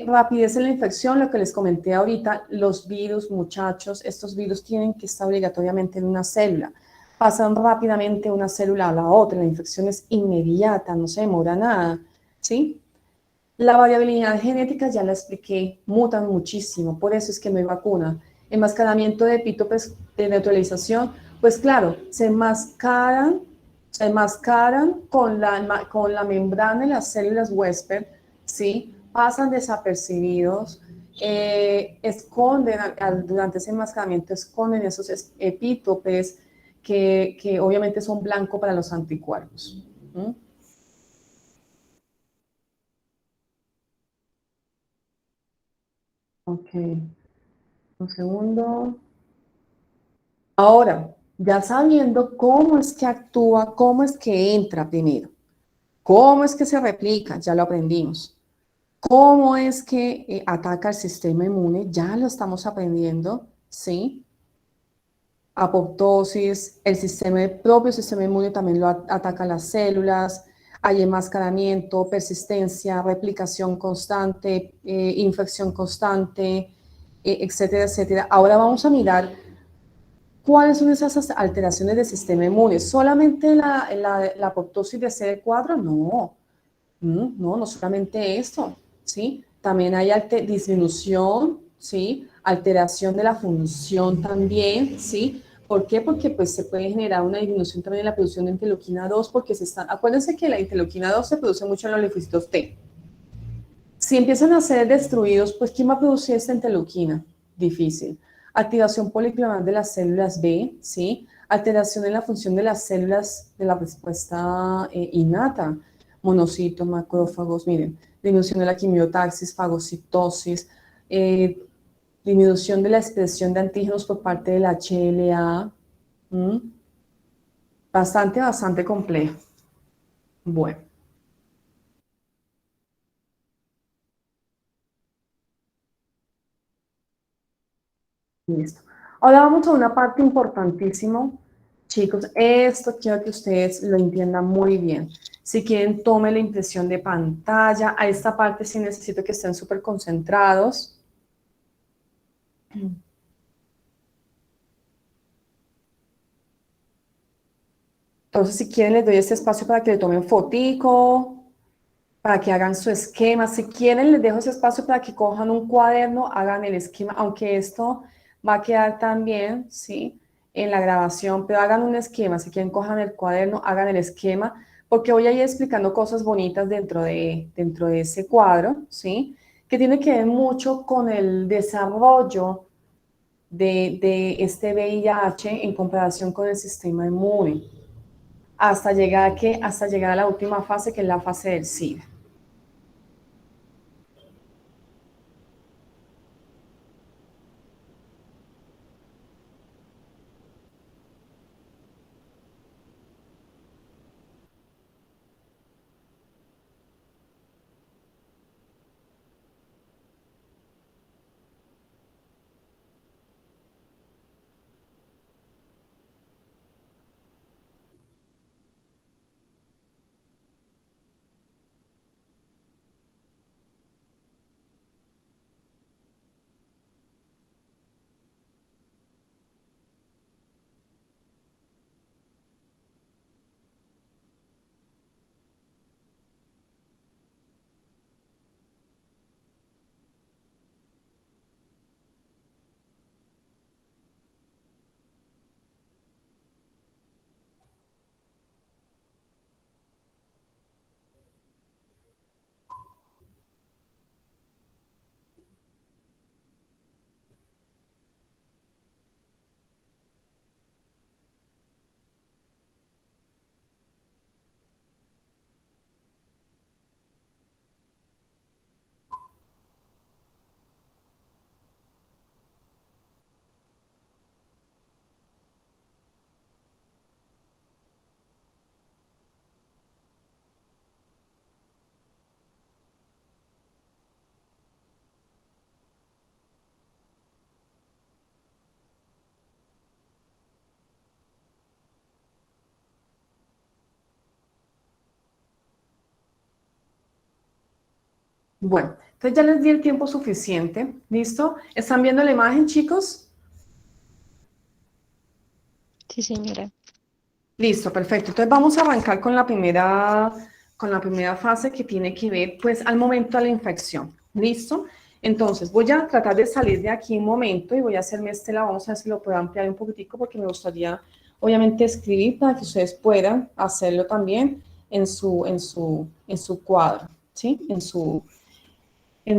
S1: Rapidez en la infección, lo que les comenté ahorita, los virus, muchachos, estos virus tienen que estar obligatoriamente en una célula. Pasan rápidamente de una célula a la otra, la infección es inmediata, no se demora nada, ¿sí? La variabilidad genética ya la expliqué, mutan muchísimo, por eso es que no hay vacuna. Enmascaramiento de epítopes de neutralización, pues claro, se enmascaran con la membrana de las células huésped, ¿sí? Pasan desapercibidos, esconden, durante ese enmascaramiento esconden esos epítopes que obviamente son blanco para los anticuerpos. Ok, un segundo. Ahora, ya sabiendo cómo es que actúa, cómo es que entra primero, cómo es que se replica, ya lo aprendimos. Cómo es que ataca el sistema inmune, ya lo estamos aprendiendo, ¿sí? Apoptosis, el propio sistema inmune también lo ataca las células, hay enmascaramiento, persistencia, replicación constante, infección constante, etcétera, etcétera. Ahora vamos a mirar cuáles son esas alteraciones del sistema inmune. ¿Solamente la apoptosis de CD4? No, no solamente esto, ¿sí? También hay disminución, ¿sí? Alteración de la función también, ¿sí? ¿Por qué? Porque pues se puede generar una disminución también en la producción de interleuquina 2 porque acuérdense que la interleuquina 2 se produce mucho en los linfocitos T. Si empiezan a ser destruidos, pues ¿quién va a producir esta interleuquina? Difícil. Activación policlonal de las células B, ¿sí? Alteración en la función de las células de la respuesta innata, monocitos, macrófagos, miren, disminución de la quimiotaxis, fagocitosis, disminución de la expresión de antígenos por parte del HLA, bastante complejo. Bueno. Listo. Ahora vamos a una parte importantísima, chicos. Esto quiero que ustedes lo entiendan muy bien. Si quieren, tome la impresión de pantalla. A esta parte sí necesito que estén súper concentrados. Entonces, si quieren, les doy este espacio para que le tomen fotico, para que hagan su esquema. Si quieren, les dejo ese espacio para que cojan un cuaderno, hagan el esquema, aunque esto va a quedar también, ¿sí? En la grabación, pero hagan un esquema. Si quieren, cojan el cuaderno, hagan el esquema, porque voy a ir explicando cosas bonitas dentro de ese cuadro, ¿sí? Que tiene que ver mucho con el desarrollo de este VIH en comparación con el sistema inmune, hasta llegar a la última fase, que es la fase del SIDA. Bueno, entonces ya les di el tiempo suficiente, ¿listo? ¿Están viendo la imagen, chicos?
S5: Sí, señora.
S1: Listo, perfecto. Entonces vamos a arrancar con la primera fase que tiene que ver, pues, al momento de la infección. ¿Listo? Entonces voy a tratar de salir de aquí un momento y voy a hacerme este lado. Vamos a ver si lo puedo ampliar un poquitico porque me gustaría, obviamente, escribir para que ustedes puedan hacerlo también en su cuadro, ¿sí? En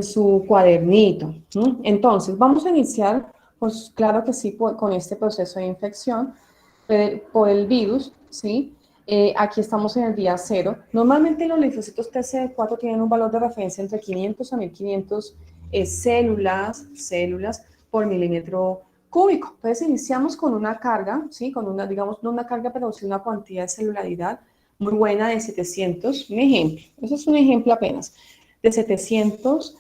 S1: su cuadernito. ¿Sí? Entonces, vamos a iniciar, pues claro que sí, con este proceso de infección por el virus, ¿sí? Aquí estamos en el día 0. Normalmente los linfocitos TCD4 tienen un valor de referencia entre 500 a 1500 células por milímetro cúbico. Entonces iniciamos con una carga, ¿sí? Con una, digamos, no una carga, pero sí una cantidad de celularidad muy buena de 700, un ejemplo. Eso es un ejemplo apenas de 700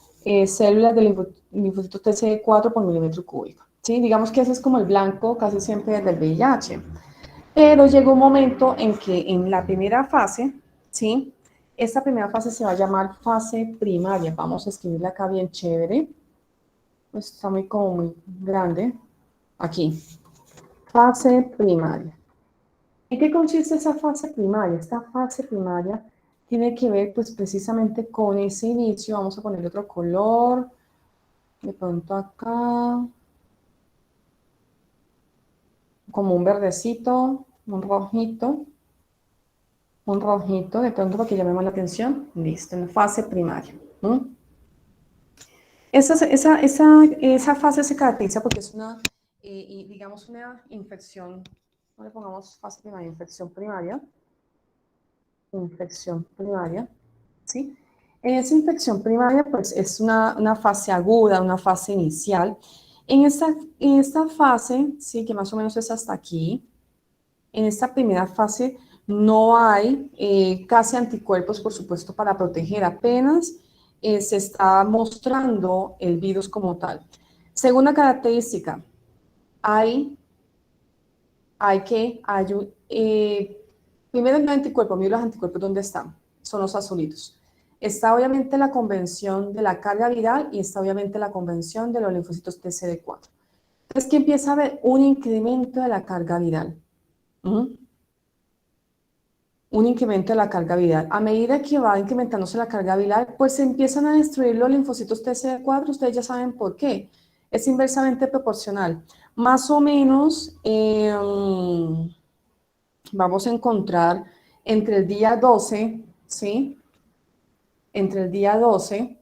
S1: células de linfocitos TCD4 por milímetro cúbico. ¿Sí? Digamos que ese es como el blanco casi siempre del VIH. Pero llegó un momento en que en la primera fase, ¿sí? Esta primera fase se va a llamar fase primaria. Vamos a escribirla acá bien chévere. Pues está muy grande. Aquí. Fase primaria. ¿En qué consiste esa fase primaria? Esta fase primaria tiene que ver pues precisamente con ese inicio. Vamos a ponerle otro color. De pronto acá. Como un verdecito, un rojito, de pronto para que llame más la atención. Listo, en fase primaria. Esa fase se caracteriza porque es una, digamos, una infección, no le pongamos fase primaria, infección primaria, ¿sí? Esa infección primaria, pues, es una fase aguda, una fase inicial. En esta fase, sí, que más o menos es hasta aquí, en esta primera fase no hay casi anticuerpos, por supuesto, para proteger. Apenas se está mostrando el virus como tal. Segunda característica, hay primero el anticuerpo, mira los anticuerpos, ¿dónde están? Son los azulitos. Está obviamente la convención de la carga viral y está obviamente la convención de los linfocitos TCD4. Entonces, que empieza a haber un incremento de la carga viral. Un incremento de la carga viral. A medida que va incrementándose la carga viral, pues se empiezan a destruir los linfocitos TCD4, ustedes ya saben por qué. Es inversamente proporcional. Más o menos vamos a encontrar entre el día 12, ¿sí? Entre el día 12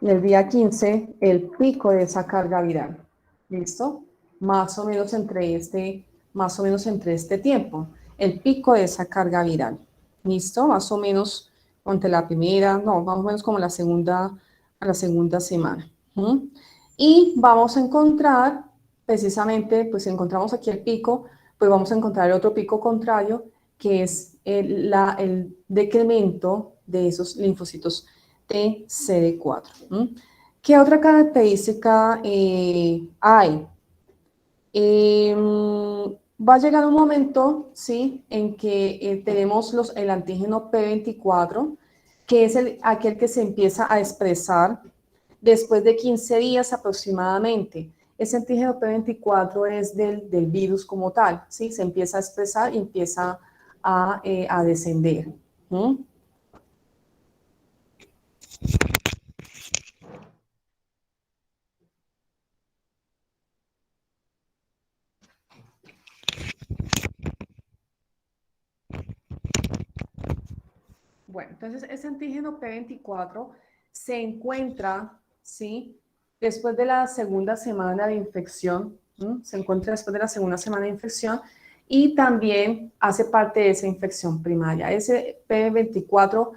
S1: y el día 15, el pico de esa carga viral. ¿Listo? Más o menos entre este tiempo, el pico de esa carga viral. ¿Listo? Más o menos entre la primera, no, más o menos como a la segunda semana. Y vamos a encontrar, precisamente, pues encontramos aquí el pico, pues vamos a encontrar el otro pico contrario, que es el decremento de esos linfocitos TCD4. ¿Qué otra característica hay? Va a llegar un momento, ¿sí?, en que tenemos el antígeno P24, que es aquel que se empieza a expresar después de 15 días aproximadamente. Ese antígeno P24 es del virus como tal, ¿sí? Se empieza a expresar y empieza a descender. Bueno, entonces ese antígeno P24 se encuentra, ¿sí?, después de la segunda semana de infección, se encuentra después de la segunda semana de infección y también hace parte de esa infección primaria. Ese P24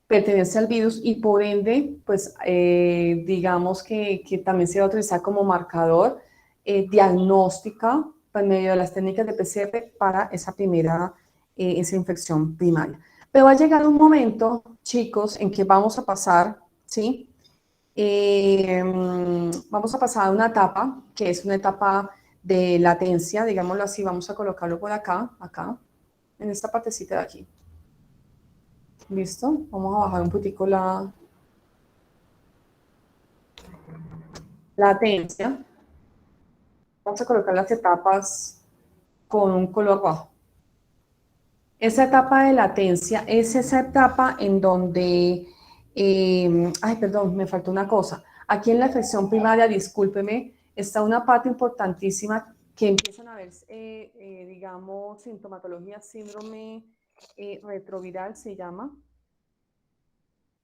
S1: pertenece al virus y por ende, pues digamos que también se va a utilizar como marcador diagnóstica por medio de las técnicas de PCR para esa infección primaria. Pero va a llegar un momento, chicos, en que vamos a pasar, ¿sí? Vamos a pasar a una etapa, que es una etapa de latencia, digámoslo así, vamos a colocarlo por acá, en esta partecita de aquí. ¿Listo? Vamos a bajar un poquitico la latencia. Vamos a colocar las etapas con un color rojo. Esa etapa de latencia es esa etapa en donde, ay, perdón, me faltó una cosa. Aquí en la afección primaria, discúlpeme, está una parte importantísima que empiezan a ver, digamos, sintomatología, síndrome retroviral se llama,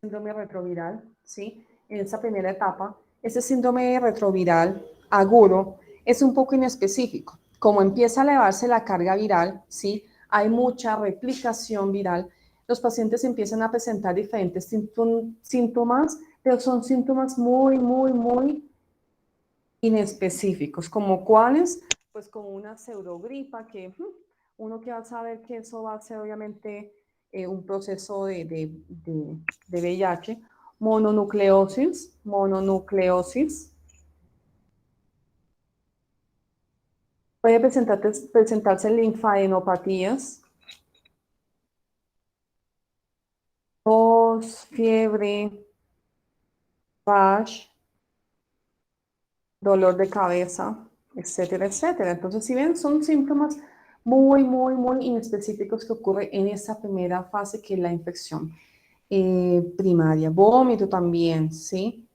S1: síndrome retroviral, ¿sí? En esa primera etapa, ese síndrome retroviral agudo es un poco inespecífico. Como empieza a elevarse la carga viral, ¿sí? Hay mucha replicación viral, los pacientes empiezan a presentar diferentes síntomas, pero son síntomas muy inespecíficos. ¿Como cuáles? Pues como una pseudogripa, que uno que va a saber que eso va a ser obviamente un proceso de VIH, mononucleosis. Puede presentarse linfadenopatías, tos, fiebre, rash, dolor de cabeza, etcétera, etcétera. Entonces, si ven, son síntomas muy inespecíficos que ocurren en esa primera fase que es la infección primaria. Vómito también, ¿sí?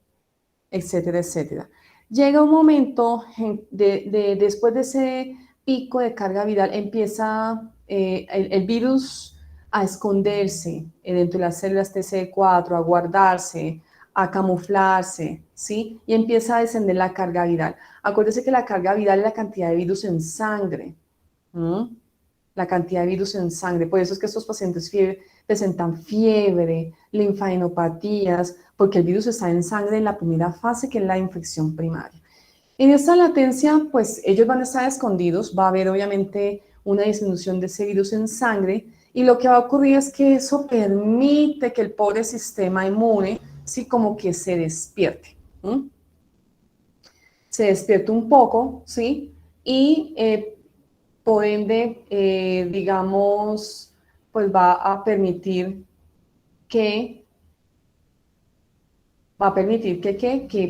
S1: Etcétera, etcétera. Llega un momento después de ese pico de carga viral, empieza el virus a esconderse dentro de las células TCD4, a guardarse, a camuflarse, ¿sí? Y empieza a descender la carga viral. Acuérdense que la carga viral es la cantidad de virus en sangre. La cantidad de virus en sangre. Por eso es que estos pacientes presentan fiebre, linfadenopatías, porque el virus está en sangre en la primera fase, que es la infección primaria. En esta latencia, pues ellos van a estar escondidos, va a haber obviamente una disminución de ese virus en sangre, y lo que va a ocurrir es que eso permite que el pobre sistema inmune, sí, como que se despierte. Se despierte un poco, ¿sí? Y por ende, digamos, pues va a permitir que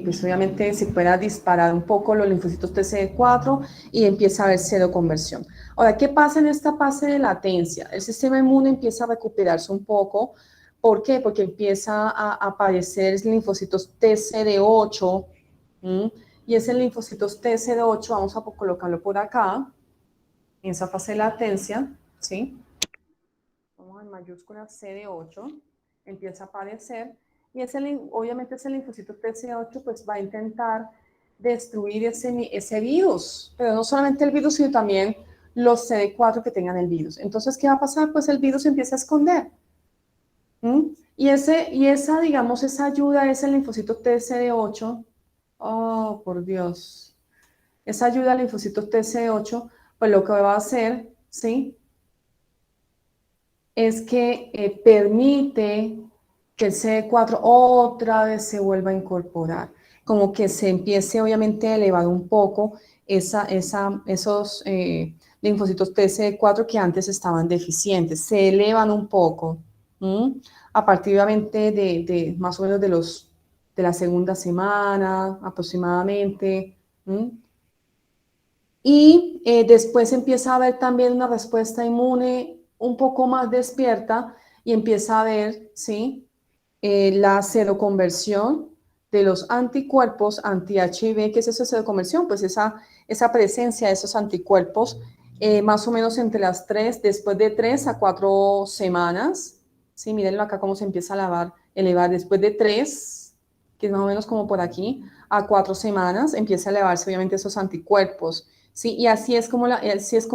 S1: pues obviamente se pueda disparar un poco los linfocitos TCD4 y empieza a haber seroconversión. Ahora, ¿qué pasa en esta fase de latencia? El sistema inmune empieza a recuperarse un poco. ¿Por qué? Porque empieza a aparecer linfocitos TCD8, y ese linfocitos TCD8, vamos a colocarlo por acá, en esa fase de latencia, ¿sí? Vamos en mayúscula CD8, empieza a aparecer, y obviamente ese linfocito TC8 pues va a intentar destruir ese virus, pero no solamente el virus, sino también los CD4 que tengan el virus. Entonces, ¿qué va a pasar? Pues el virus empieza a esconder. Y esa, digamos, esa ayuda es el linfocito TCD8. Oh, por Dios. Esa ayuda al linfocito TC8, pues lo que va a hacer, ¿sí? Es que permite que el CD4 otra vez se vuelva a incorporar, como que se empiece obviamente a elevar un poco esos linfocitos TCD4 que antes estaban deficientes, se elevan un poco, a partir obviamente de más o menos de la segunda semana aproximadamente, y después empieza a haber también una respuesta inmune un poco más despierta y empieza a haber, ¿sí? La seroconversión de los anticuerpos anti-HIV. ¿Qué es esa seroconversión? Pues esa presencia de esos anticuerpos más o menos después de 3 a 4 semanas. Sí, mírenlo acá cómo se empieza a elevar después de 3, que es más o menos como por aquí, a 4 semanas, empieza a elevarse obviamente esos anticuerpos. Sí, y así es como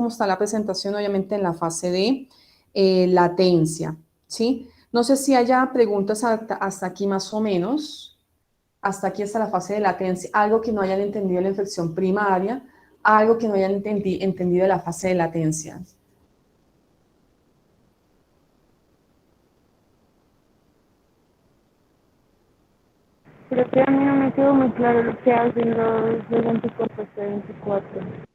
S1: está la presentación, obviamente, en la fase de latencia, ¿sí? No sé si haya preguntas hasta aquí más o menos, hasta aquí está la fase de latencia, algo que no hayan entendido de la infección primaria, algo que no hayan entendido de la fase de latencia.
S6: Creo que a mí no me quedó muy claro lo que hacen los anticuerpos CD24.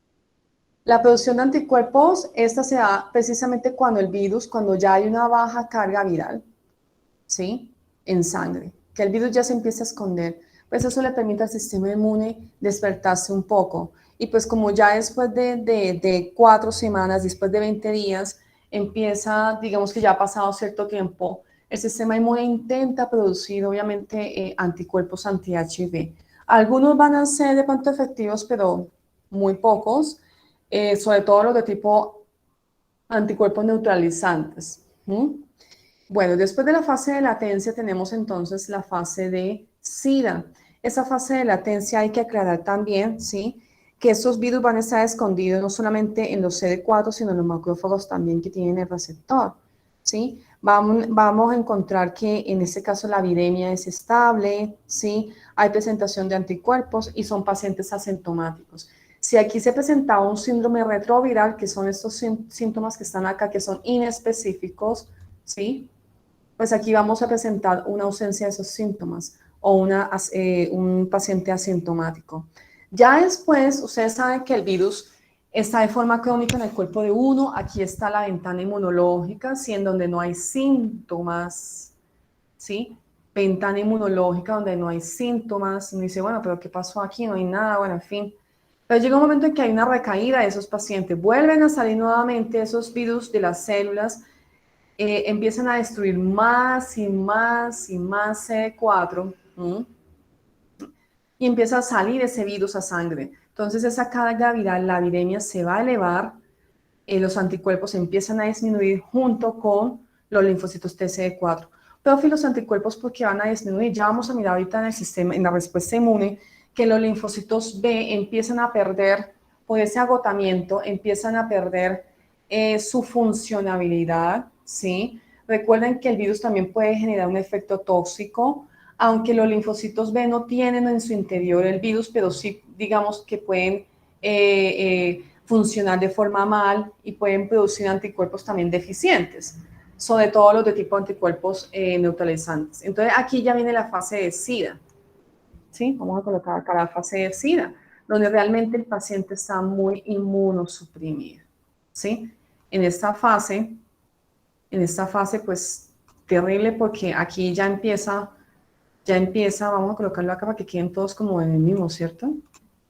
S1: La producción de anticuerpos, esta se da precisamente cuando ya hay una baja carga viral, ¿sí? En sangre, que el virus ya se empieza a esconder. Pues eso le permite al sistema inmune despertarse un poco. Y pues como ya después de 4 semanas, después de 20 días, empieza, digamos que ya ha pasado cierto tiempo, el sistema inmune intenta producir obviamente anticuerpos anti-HIV. Algunos van a ser de pronto efectivos, pero muy pocos, sobre todo los de tipo anticuerpos neutralizantes. Bueno, después de la fase de latencia tenemos entonces la fase de SIDA. Esa fase de latencia hay que aclarar también, ¿sí? Que estos virus van a estar escondidos no solamente en los CD4, sino en los macrófagos también que tienen el receptor, ¿sí? Vamos a encontrar que en este caso la viremia es estable, ¿sí? Hay presentación de anticuerpos y son pacientes asintomáticos. Si aquí se presentaba un síndrome retroviral, que son estos síntomas que están acá, que son inespecíficos, ¿sí? Pues aquí vamos a presentar una ausencia de esos síntomas o un paciente asintomático. Ya después, ustedes saben que el virus está de forma crónica en el cuerpo de uno. Aquí está la ventana inmunológica, ¿sí? En donde no hay síntomas, ¿sí? Ventana inmunológica donde no hay síntomas. Uno dice, bueno, pero ¿qué pasó aquí? No hay nada, bueno, en fin. Pero llega un momento en que hay una recaída de esos pacientes. Vuelven a salir nuevamente esos virus de las células, empiezan a destruir más y más y más CD4, y empieza a salir ese virus a sangre. Entonces esa carga viral, la viremia, se va a elevar, los anticuerpos empiezan a disminuir junto con los linfocitos TCD4. Pero los anticuerpos, ¿por qué van a disminuir? Ya vamos a mirar ahorita en el sistema, en la respuesta inmune, que los linfocitos B empiezan a perder, por ese agotamiento, empiezan a perder su funcionalidad, ¿sí? Recuerden que el virus también puede generar un efecto tóxico, aunque los linfocitos B no tienen en su interior el virus, pero sí, digamos que pueden funcionar de forma mal y pueden producir anticuerpos también deficientes, sobre todo los de tipo anticuerpos neutralizantes. Entonces aquí ya viene la fase de SIDA, ¿sí? Vamos a colocar acá la fase de SIDA, donde realmente el paciente está muy inmunosuprimido, ¿sí? En esta fase, pues terrible, porque aquí ya empieza, vamos a colocarlo acá para que queden todos como en el mismo, ¿cierto?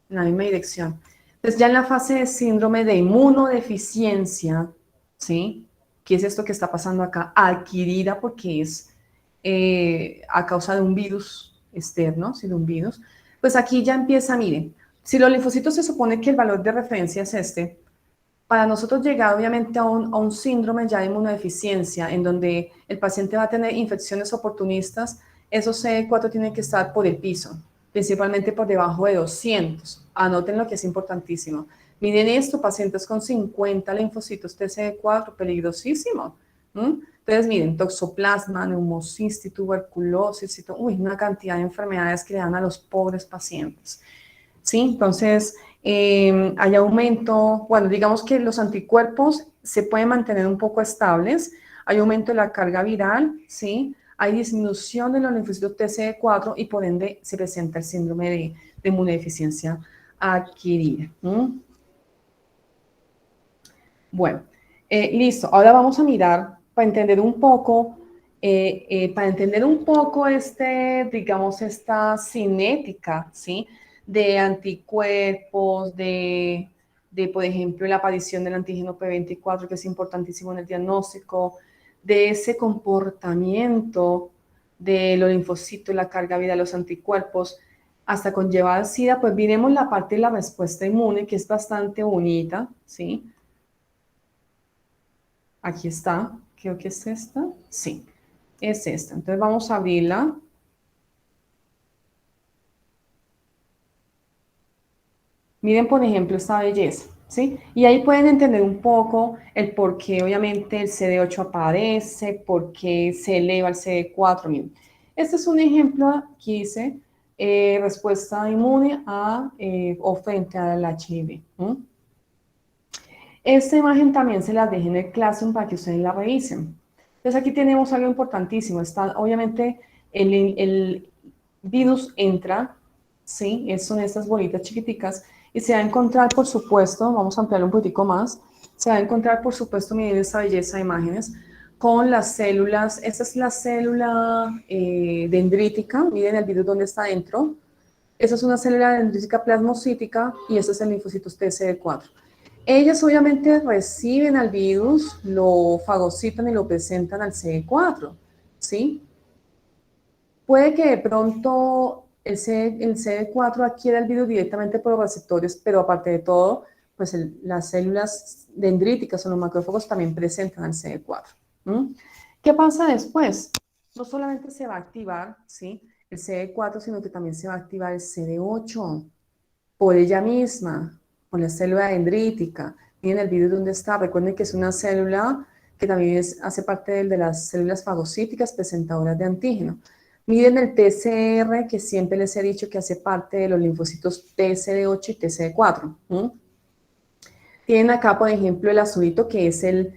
S1: En la misma dirección. Entonces ya en la fase de síndrome de inmunodeficiencia, ¿sí? ¿Qué es esto que está pasando acá? Adquirida, porque es a causa de un virus externo, ¿sí? De un virus. Pues aquí ya empieza, miren, si los linfocitos se supone que el valor de referencia es este, para nosotros llegar obviamente a un síndrome ya de inmunodeficiencia, en donde el paciente va a tener infecciones oportunistas, esos CD4 tienen que estar por el piso, principalmente por debajo de 200. Anoten lo que es importantísimo. Miren esto, pacientes con 50 linfocitos TCD4, peligrosísimo. Entonces, miren, toxoplasma, neumocistis, tuberculosis, una cantidad de enfermedades que le dan a los pobres pacientes. ¿Sí? Entonces, hay aumento, bueno, digamos que los anticuerpos se pueden mantener un poco estables, hay aumento de la carga viral, ¿sí? Hay disminución de los linfocitos TCD4 y por ende se presenta el síndrome de inmunodeficiencia adquirida. Bueno, listo. Ahora vamos a mirar para entender un poco, digamos, esta cinética, ¿sí? De anticuerpos, por ejemplo, la aparición del antígeno P24, que es importantísimo en el diagnóstico, de ese comportamiento de los linfocitos, la carga viral de los anticuerpos, hasta conllevar al SIDA, pues miremos la parte de la respuesta inmune, que es bastante bonita, ¿sí? Aquí está, creo que es esta, sí, es esta. Entonces vamos a abrirla. Miren, por ejemplo, esta belleza, ¿sí? Y ahí pueden entender un poco el por qué, obviamente, el CD8 aparece, por qué se eleva el CD4. Miren, este es un ejemplo que hice, respuesta inmune o frente al HIV. Esta imagen también se las dejé en el Classroom para que ustedes la revisen. Entonces aquí tenemos algo importantísimo. Está, obviamente, el virus entra, ¿sí? Son estas bolitas chiquiticas y se va a encontrar, por supuesto, vamos a ampliarlo un poquitico más, se va a encontrar, por supuesto, miren esta belleza de imágenes, con las células. Esta es la célula dendrítica, miren el virus donde está dentro. Esa es una célula dendrítica plasmocítica y este es el linfocitos TCD4. Ellas obviamente reciben al virus, lo fagocitan y lo presentan al CD4, ¿sí? Puede que de pronto el CD4 adquiera el virus directamente por los receptores, pero aparte de todo, pues las células dendríticas o los macrófagos también presentan al CD4. ¿Qué pasa después? No solamente se va a activar, ¿sí?, el CD4, sino que también se va a activar el CD8 por ella misma, por la célula dendrítica. Miren el virus donde está. Recuerden que es una célula que también hace parte de las células fagocíticas presentadoras de antígeno. Miren el TCR, que siempre les he dicho que hace parte de los linfocitos TCD8 y TCD4. Tienen acá, por ejemplo, el azulito, que es el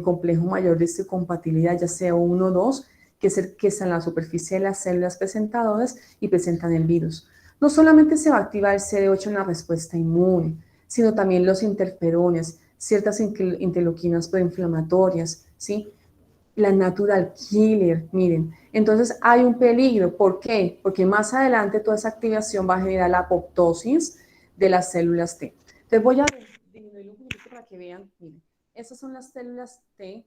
S1: complejo mayor de histocompatibilidad, ya sea 1 o 2, que es el que está en la superficie de las células presentadoras y presentan el virus. No solamente se va a activar el CD8 en la respuesta inmune, sino también los interferones, ciertas interleuquinas proinflamatorias, ¿sí? La natural killer, miren. Entonces hay un peligro. ¿Por qué? Porque más adelante toda esa activación va a generar la apoptosis de las células T. Entonces voy a disminuir un poquito para que vean, miren. Estas son las células T,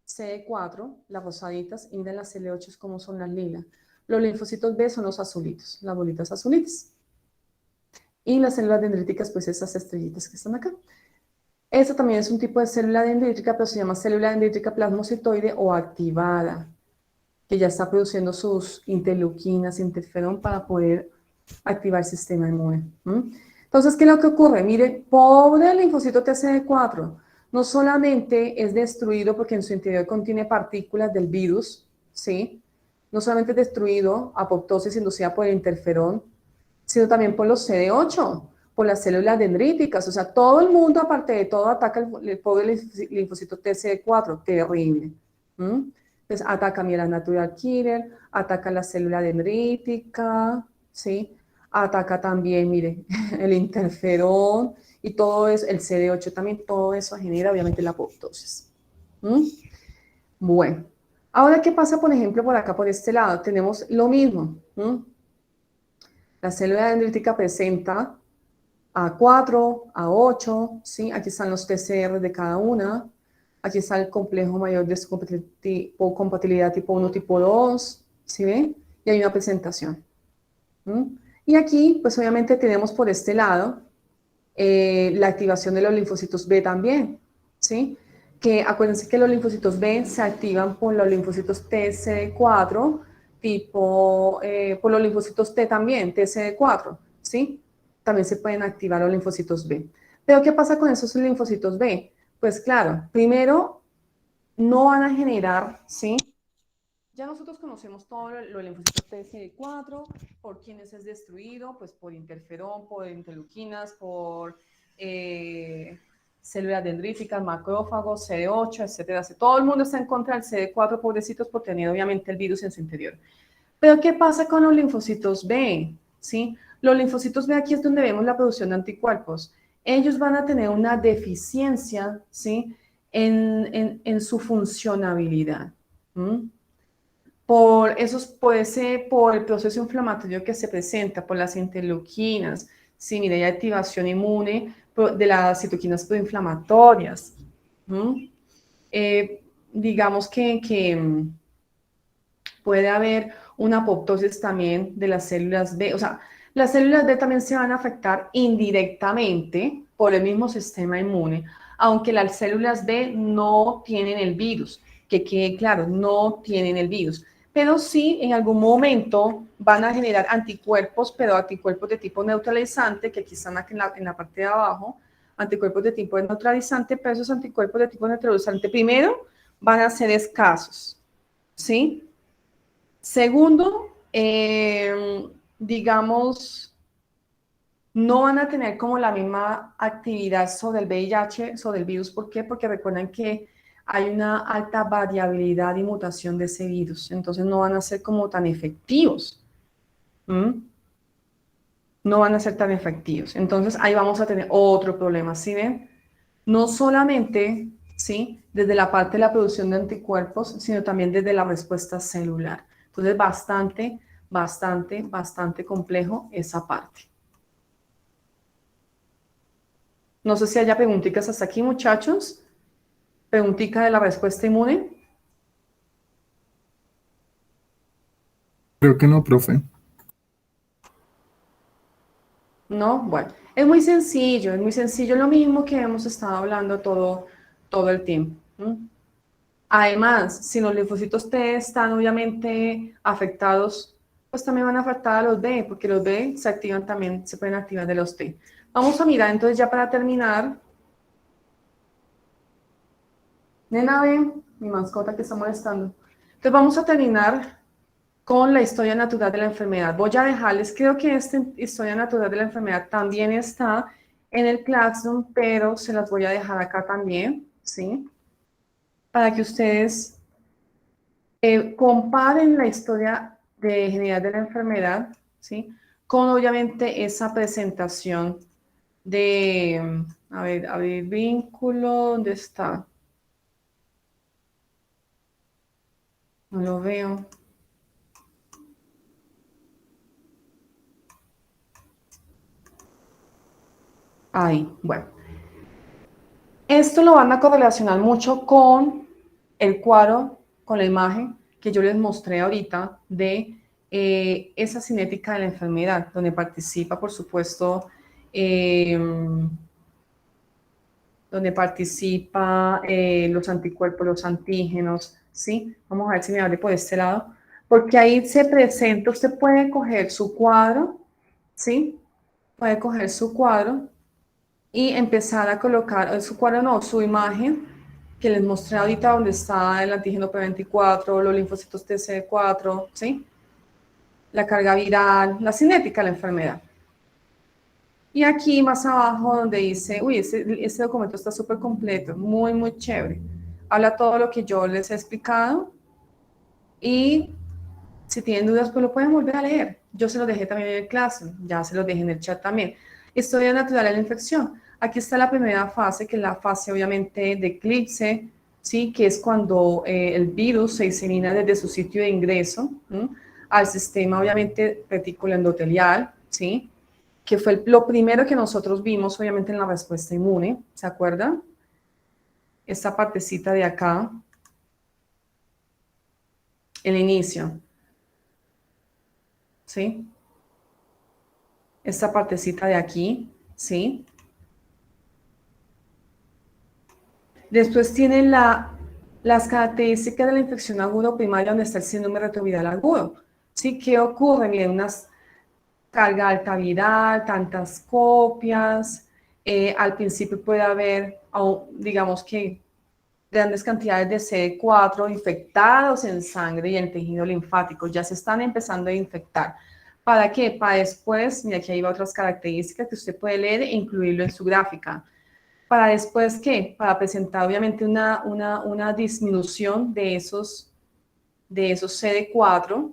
S1: CD4, las rosaditas, y miren las CD8 como son las lilas. Los linfocitos B son los azulitos, las bolitas azulitas. Y las células dendríticas, pues esas estrellitas que están acá. Esta también es un tipo de célula dendrítica, pero se llama célula dendrítica plasmocitoide o activada, que ya está produciendo sus interleuquinas, interferón para poder activar el sistema inmune. Entonces, ¿qué es lo que ocurre? Mire, pobre linfocito TCD4, no solamente es destruido porque en su interior contiene partículas del virus, ¿sí? No solamente es destruido, apoptosis inducida por el interferón, sino también por los CD8, por las células dendríticas. O sea, todo el mundo, aparte de todo, ataca el pobre linfocito TCD4, terrible. Entonces, ataca a la natural killer, ataca la célula dendrítica, ¿sí? Ataca también, mire, el interferón y todo eso, el CD8 también, todo eso genera obviamente la apoptosis. Bueno, ahora, ¿qué pasa, por ejemplo, por acá, por este lado? Tenemos lo mismo. La célula dendrítica presenta A4, A8, ¿sí? Aquí están los TCR de cada una. Aquí está el complejo mayor de compatibilidad tipo 1, tipo 2, ¿sí ven? Y hay una presentación. Y aquí, pues obviamente tenemos por este lado la activación de los linfocitos B también, ¿sí? Que acuérdense que los linfocitos B se activan por los linfocitos TCD4, por los linfocitos T también, TCD4, ¿sí? También se pueden activar los linfocitos B. Pero ¿qué pasa con esos linfocitos B? Pues claro, primero, no van a generar, ¿sí? Ya nosotros conocemos todos los linfocitos TCD4, por quienes es destruido, pues por interferón, por interleuquinas, por células dendríticas, macrófagos, CD8, etcétera. Todo el mundo está en contra del CD4, pobrecitos, por tener obviamente el virus en su interior. Pero ¿qué pasa con los linfocitos B? ¿Sí? Los linfocitos B, aquí es donde vemos la producción de anticuerpos. Ellos van a tener una deficiencia, ¿sí?, en su funcionabilidad. Por el proceso inflamatorio que se presenta, por las interleuquinas, sí, mira, hay activación inmune de las citoquinas proinflamatorias. Digamos que puede haber una apoptosis también de las células B. O sea, las células B también se van a afectar indirectamente por el mismo sistema inmune, aunque las células B no tienen el virus, que quede claro, no tienen el virus. Pero sí, en algún momento van a generar anticuerpos, pero anticuerpos de tipo neutralizante, que aquí están aquí en la parte de abajo, anticuerpos de tipo neutralizante, pero esos anticuerpos de tipo neutralizante, primero, van a ser escasos, ¿sí? Segundo, digamos, no van a tener como la misma actividad sobre el VIH, sobre el virus. ¿Por qué? Porque recuerden que hay una alta variabilidad y mutación de ese virus, entonces no van a ser como tan efectivos. No van a ser tan efectivos. Entonces ahí vamos a tener otro problema, ¿sí ven? No solamente, ¿sí?, desde la parte de la producción de anticuerpos, sino también desde la respuesta celular. Entonces, bastante complejo esa parte. No sé si haya preguntitas hasta aquí, muchachos. Preguntica de la respuesta inmune.
S7: Creo que no, profe.
S1: No, bueno, es muy sencillo, lo mismo que hemos estado hablando todo el tiempo. Además, si los linfocitos T están obviamente afectados, pues también van a afectar a los B, porque los B se activan también, se pueden activar de los T. Vamos a mirar entonces ya para terminar. Nena, ven, mi mascota que está molestando. Entonces vamos a terminar con la historia natural de la enfermedad. Voy a dejarles, creo que esta historia natural de la enfermedad también está en el Classroom, pero se las voy a dejar acá también, ¿sí? Para que ustedes comparen la historia general de la enfermedad, ¿sí? Con obviamente esa presentación de, a ver, vínculo, ¿dónde está? No lo veo. Ahí, bueno. Esto lo van a correlacionar mucho con el cuadro, con la imagen que yo les mostré ahorita de esa cinética de la enfermedad, donde participa, por supuesto, donde participa los anticuerpos, los antígenos, ¿sí? Vamos a ver si me abre por este lado, porque ahí se presenta, usted puede coger su cuadro, ¿sí? Puede coger su cuadro y empezar a colocar, su cuadro no, su imagen, que les mostré ahorita donde está el antígeno P24, los linfocitos TCD4, ¿sí? La carga viral, la cinética de la enfermedad. Y aquí más abajo donde dice, uy, este documento está súper completo, muy chévere. Habla todo lo que yo les he explicado y si tienen dudas, pues lo pueden volver a leer. Yo se lo dejé también en el clase, ya se lo dejé en el chat también. Historia natural de la infección. Aquí está la primera fase, que es la fase obviamente de eclipse, ¿sí? Que es cuando el virus se disemina desde su sitio de ingreso al sistema obviamente retículo endotelial, ¿sí? Que fue lo primero que nosotros vimos obviamente en la respuesta inmune, ¿se acuerdan? Esta partecita de acá, el inicio, ¿sí? Esta partecita de aquí, ¿sí? Después tiene las características de la infección aguda primaria donde está el síndrome retroviral agudo, ¿sí? ¿Qué ocurre? Miren, una carga alta viral, tantas copias, al principio puede haber, digamos que, grandes cantidades de CD4 infectados en sangre y en tejido linfático, ya se están empezando a infectar. ¿Para qué? Para después, mira, aquí hay otras características que usted puede leer e incluirlo en su gráfica. ¿Para después qué? Para presentar obviamente una disminución de esos CD4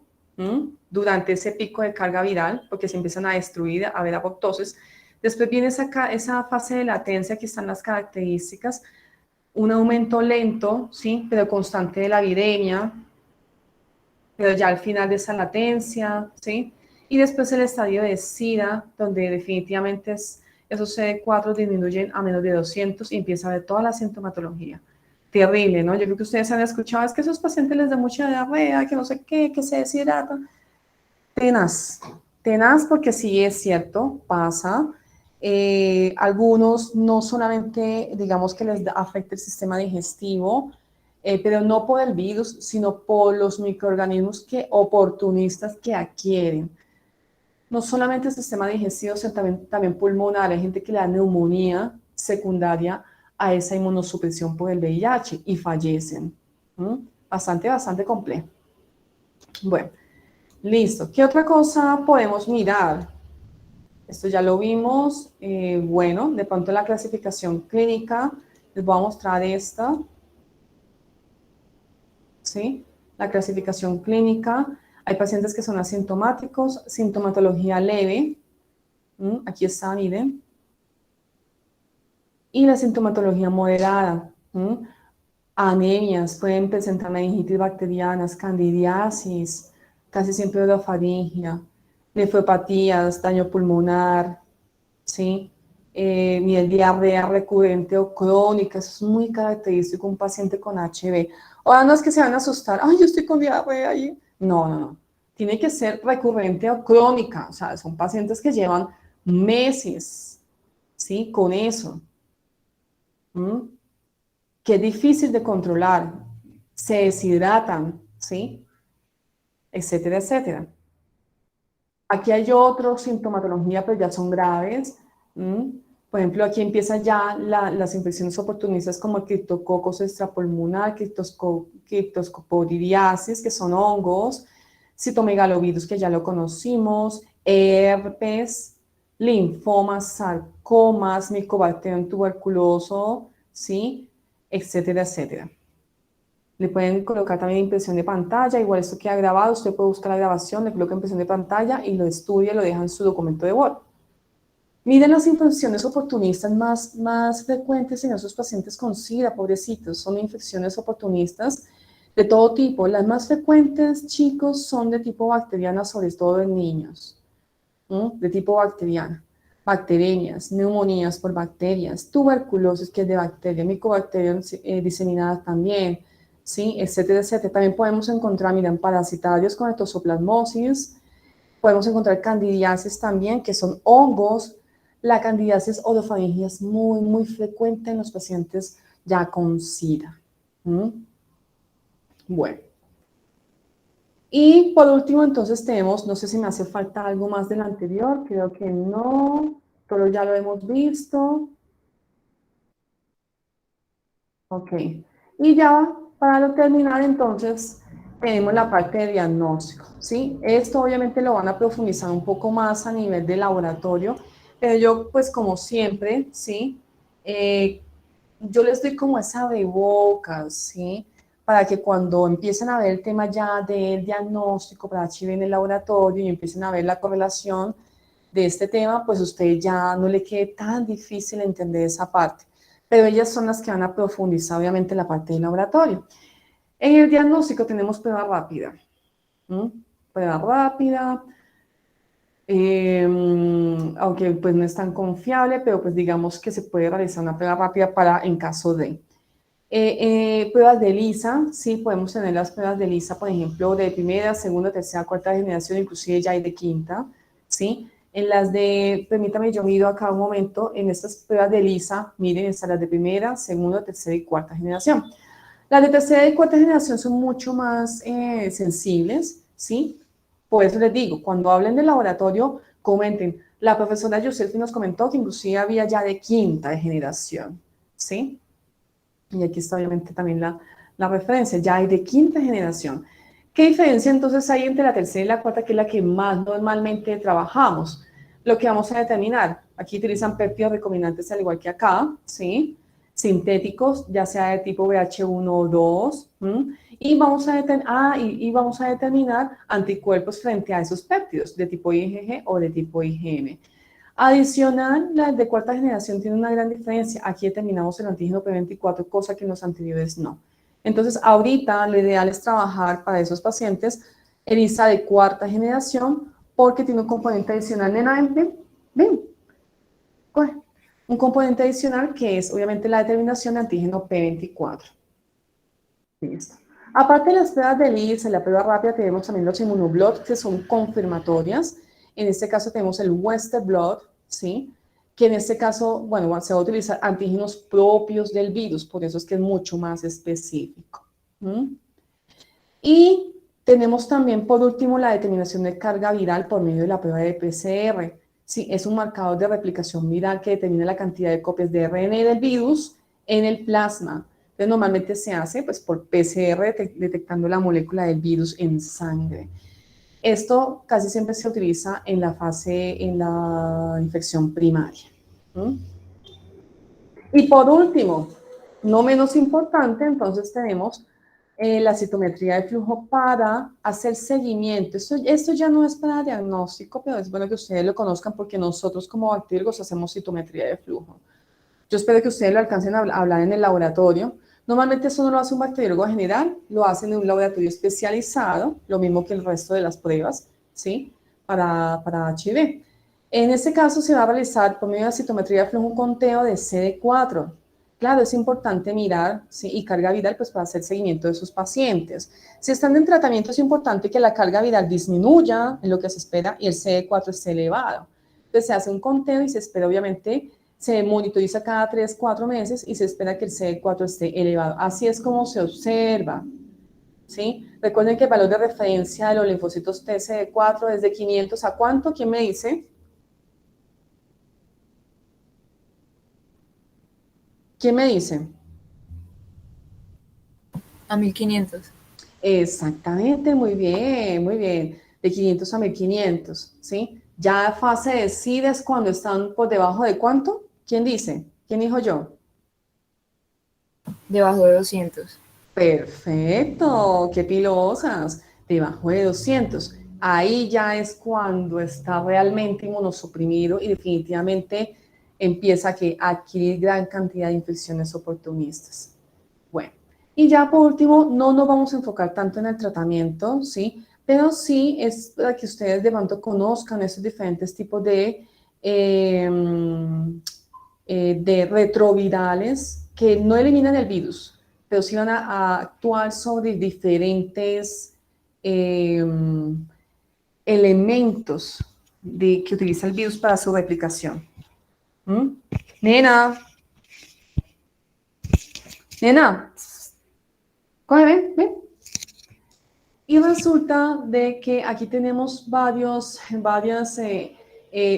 S1: durante ese pico de carga viral, porque se empiezan a destruir, a haber apoptosis. Después viene esa fase de latencia, aquí están las características, un aumento lento, ¿sí? Pero constante de la viremia, pero ya al final de esa latencia, ¿sí? Y después el estadio de SIDA, donde definitivamente esos CD4 disminuyen a menos de 200 y empieza a ver toda la sintomatología. Terrible, ¿no? Yo creo que ustedes han escuchado, es que a esos pacientes les da mucha diarrea, que no sé qué, que se deshidratan. Tenaz, tenaz porque sí es cierto, pasa. Algunos no solamente, digamos que les afecta el sistema digestivo, pero no por el virus, sino por los microorganismos oportunistas que adquieren. No solamente el sistema digestivo, sino también pulmonar. Hay gente que le da neumonía secundaria a esa inmunosupresión por el VIH y fallecen. Bastante complejo. Bueno, listo. ¿Qué otra cosa podemos mirar? Esto ya lo vimos. Bueno, de pronto la clasificación clínica, les voy a mostrar esta. ¿Sí? La clasificación clínica. Hay pacientes que son asintomáticos, sintomatología leve. Aquí está, miren. Y la sintomatología moderada. Anemias, pueden presentar meningitis bacterianas, candidiasis, casi siempre orofaringia, nefropatías, daño pulmonar, ¿sí? Ni diarrea recurrente o crónica, eso es muy característico de un paciente con HB. Ahora no es que se van a asustar, ay, yo estoy con diarrea ahí. No, no, no. Tiene que ser recurrente o crónica, o sea, son pacientes que llevan meses, ¿sí? Con eso. ¿Mm? Que es difícil de controlar, se deshidratan, ¿sí? Etcétera, etcétera. Aquí hay otra sintomatología, pero ya son graves. Por ejemplo, aquí empiezan ya las infecciones oportunistas como el criptococcus extrapulmonar, criptosporidiasis, que son hongos, citomegalovirus, que ya lo conocimos, herpes, linfomas, sarcomas, micobacterium tuberculoso, ¿sí? Etcétera, etcétera. Le pueden colocar también impresión de pantalla, igual esto queda grabado, usted puede buscar la grabación, le coloca impresión de pantalla y lo estudia, lo deja en su documento de Word. Miren las infecciones oportunistas más frecuentes en esos pacientes con SIDA, pobrecitos, son infecciones oportunistas de todo tipo. Las más frecuentes, chicos, son de tipo bacteriana, sobre todo en niños, de tipo bacteriana. Bacterias, neumonías por bacterias, tuberculosis que es de bacterias, micobacterium diseminadas también, ¿sí? Etcétera, etcétera. También podemos encontrar, miren, parasitarios con ectosoplasmosis, podemos encontrar candidiasis también, que son hongos. La candidiasis orofaringia es muy, muy frecuente en los pacientes ya con SIDA. Bueno. Y por último, entonces tenemos, no sé si me hace falta algo más del anterior, creo que no, todo ya lo hemos visto. Ok. Y ya para terminar, entonces, tenemos la parte de diagnóstico, ¿sí? Esto obviamente lo van a profundizar un poco más a nivel de laboratorio, pero yo, pues como siempre, ¿sí? Yo les doy como esa abrebocas, ¿sí? Para que cuando empiecen a ver el tema ya del diagnóstico para HIV en el laboratorio y empiecen a ver la correlación de este tema, pues usted ya no le quede tan difícil entender esa parte. Pero ellas son las que van a profundizar, obviamente, la parte del laboratorio. En el diagnóstico tenemos prueba rápida. Prueba rápida, aunque pues no es tan confiable, pero pues digamos que se puede realizar una prueba rápida para en caso de. Pruebas de ELISA, sí, podemos tener las pruebas de ELISA, por ejemplo, de primera, segunda, tercera, cuarta generación, inclusive ya hay de quinta, ¿sí? En las de, permítame, yo miro acá un momento, en estas pruebas de ELISA, miren, están las de primera, segunda, tercera y cuarta generación. Las de tercera y cuarta generación son mucho más sensibles, ¿sí? Por eso les digo, cuando hablen del laboratorio, comenten. La profesora Yoselfi nos comentó que inclusive había ya de quinta generación, ¿sí? Y aquí está obviamente también la referencia, ya hay de quinta generación. ¿Qué diferencia entonces hay entre la tercera y la cuarta, que es la que más normalmente trabajamos? Lo que vamos a determinar, aquí utilizan péptidos recombinantes al igual que acá, ¿sí? Sintéticos, ya sea de tipo BH1 o 2, y vamos a determinar anticuerpos frente a esos péptidos de tipo IgG o de tipo IgM. Adicional, la de cuarta generación tiene una gran diferencia. Aquí determinamos el antígeno P24, cosa que en los anteriores no. Entonces, ahorita lo ideal es trabajar para esos pacientes ELISA de cuarta generación porque tiene un componente adicional. Nena, ven, coge. Un componente adicional que es obviamente la determinación de antígeno P24. Listo. Aparte de las pruebas de ELISA y la prueba rápida, tenemos también los inmunoblots que son confirmatorias. En este caso tenemos el Western blot, ¿sí? Que en este caso, bueno, se va a utilizar antígenos propios del virus, por eso es que es mucho más específico. Y tenemos también, por último, la determinación de carga viral por medio de la prueba de PCR. Sí, es un marcador de replicación viral que determina la cantidad de copias de RNA del virus en el plasma. Entonces, normalmente se hace pues, por PCR, detectando la molécula del virus en sangre. Esto casi siempre se utiliza en la infección primaria. Y por último, no menos importante, entonces tenemos la citometría de flujo para hacer seguimiento. Esto ya no es para diagnóstico, pero es bueno que ustedes lo conozcan porque nosotros como bacteriólogos hacemos citometría de flujo. Yo espero que ustedes lo alcancen a hablar en el laboratorio, Normalmente eso no lo hace un bacteriólogo general, lo hacen en un laboratorio especializado, lo mismo que el resto de las pruebas, ¿sí? Para HIV. En este caso se va a realizar por medio de la citometría de flujo un conteo de CD4. Claro, es importante mirar, ¿sí? Y carga viral pues para hacer seguimiento de sus pacientes. Si están en tratamiento es importante que la carga viral disminuya en lo que se espera y el CD4 esté elevado. Entonces se hace un conteo y se espera obviamente, se monitoriza cada 3, 4 meses y se espera que el CD4 esté elevado. Así es como se observa, ¿sí? Recuerden que el valor de referencia de los linfocitos TCD4 es de 500 a ¿cuánto? ¿Quién me dice? ¿Quién me dice?
S8: A 1500.
S1: Exactamente, muy bien, muy bien. De 500 a 1500, ¿sí? Ya fase de SIDA es cuando están por debajo de ¿cuánto? ¿Quién dice? ¿Quién dijo yo?
S8: Debajo de 200.
S1: Perfecto, qué pilosas. Debajo de 200. Ahí ya es cuando está realmente inmunosuprimido y definitivamente empieza a adquirir gran cantidad de infecciones oportunistas. Bueno, y ya por último, no nos vamos a enfocar tanto en el tratamiento, ¿sí? Pero sí es para que ustedes de pronto conozcan esos diferentes tipos de retrovirales que no eliminan el virus, pero sí van a actuar sobre diferentes elementos que utiliza el virus para su replicación. ¿Mm? Nena, coge, ven. Y resulta de que aquí tenemos varios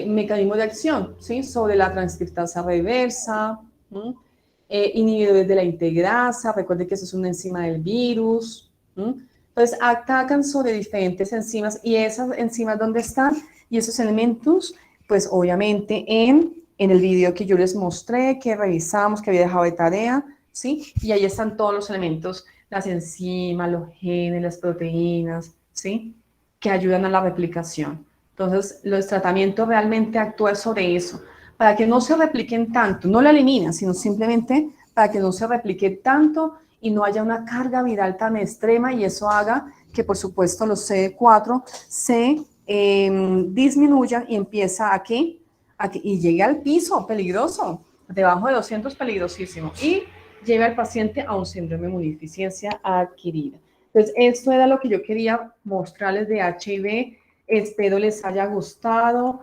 S1: mecanismos de acción, ¿sí? Sobre la transcriptasa reversa, inhibidores de la integrasa, recuerden que eso es una enzima del virus. Entonces, atacan sobre diferentes enzimas y esas enzimas, ¿dónde están? Y esos elementos, pues obviamente en el video que yo les mostré, que revisamos, que había dejado de tarea, ¿sí? Y ahí están todos los elementos, las enzimas, los genes, las proteínas, ¿sí? Que ayudan a la replicación. Entonces, los tratamientos realmente actúan sobre eso, para que no se repliquen tanto, no la eliminan, sino simplemente para que no se replique tanto y no haya una carga viral tan extrema y eso haga que, por supuesto, los CD4 se disminuyan y empieza y llegue al piso, peligroso, debajo de 200, peligrosísimo, y lleve al paciente a un síndrome de inmunodeficiencia adquirida. Entonces, esto era lo que yo quería mostrarles de HIV. Espero les haya gustado.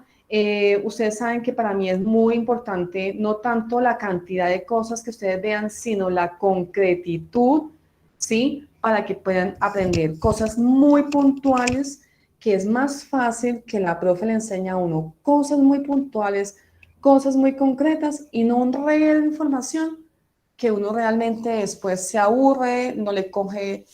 S1: Ustedes saben que para mí es muy importante no tanto la cantidad de cosas que ustedes vean, sino la concretitud, ¿sí? Para que puedan aprender cosas muy puntuales, que es más fácil que la profe le enseñe a uno cosas muy puntuales, cosas muy concretas y no un reguero de información que uno realmente después se aburre, no le coge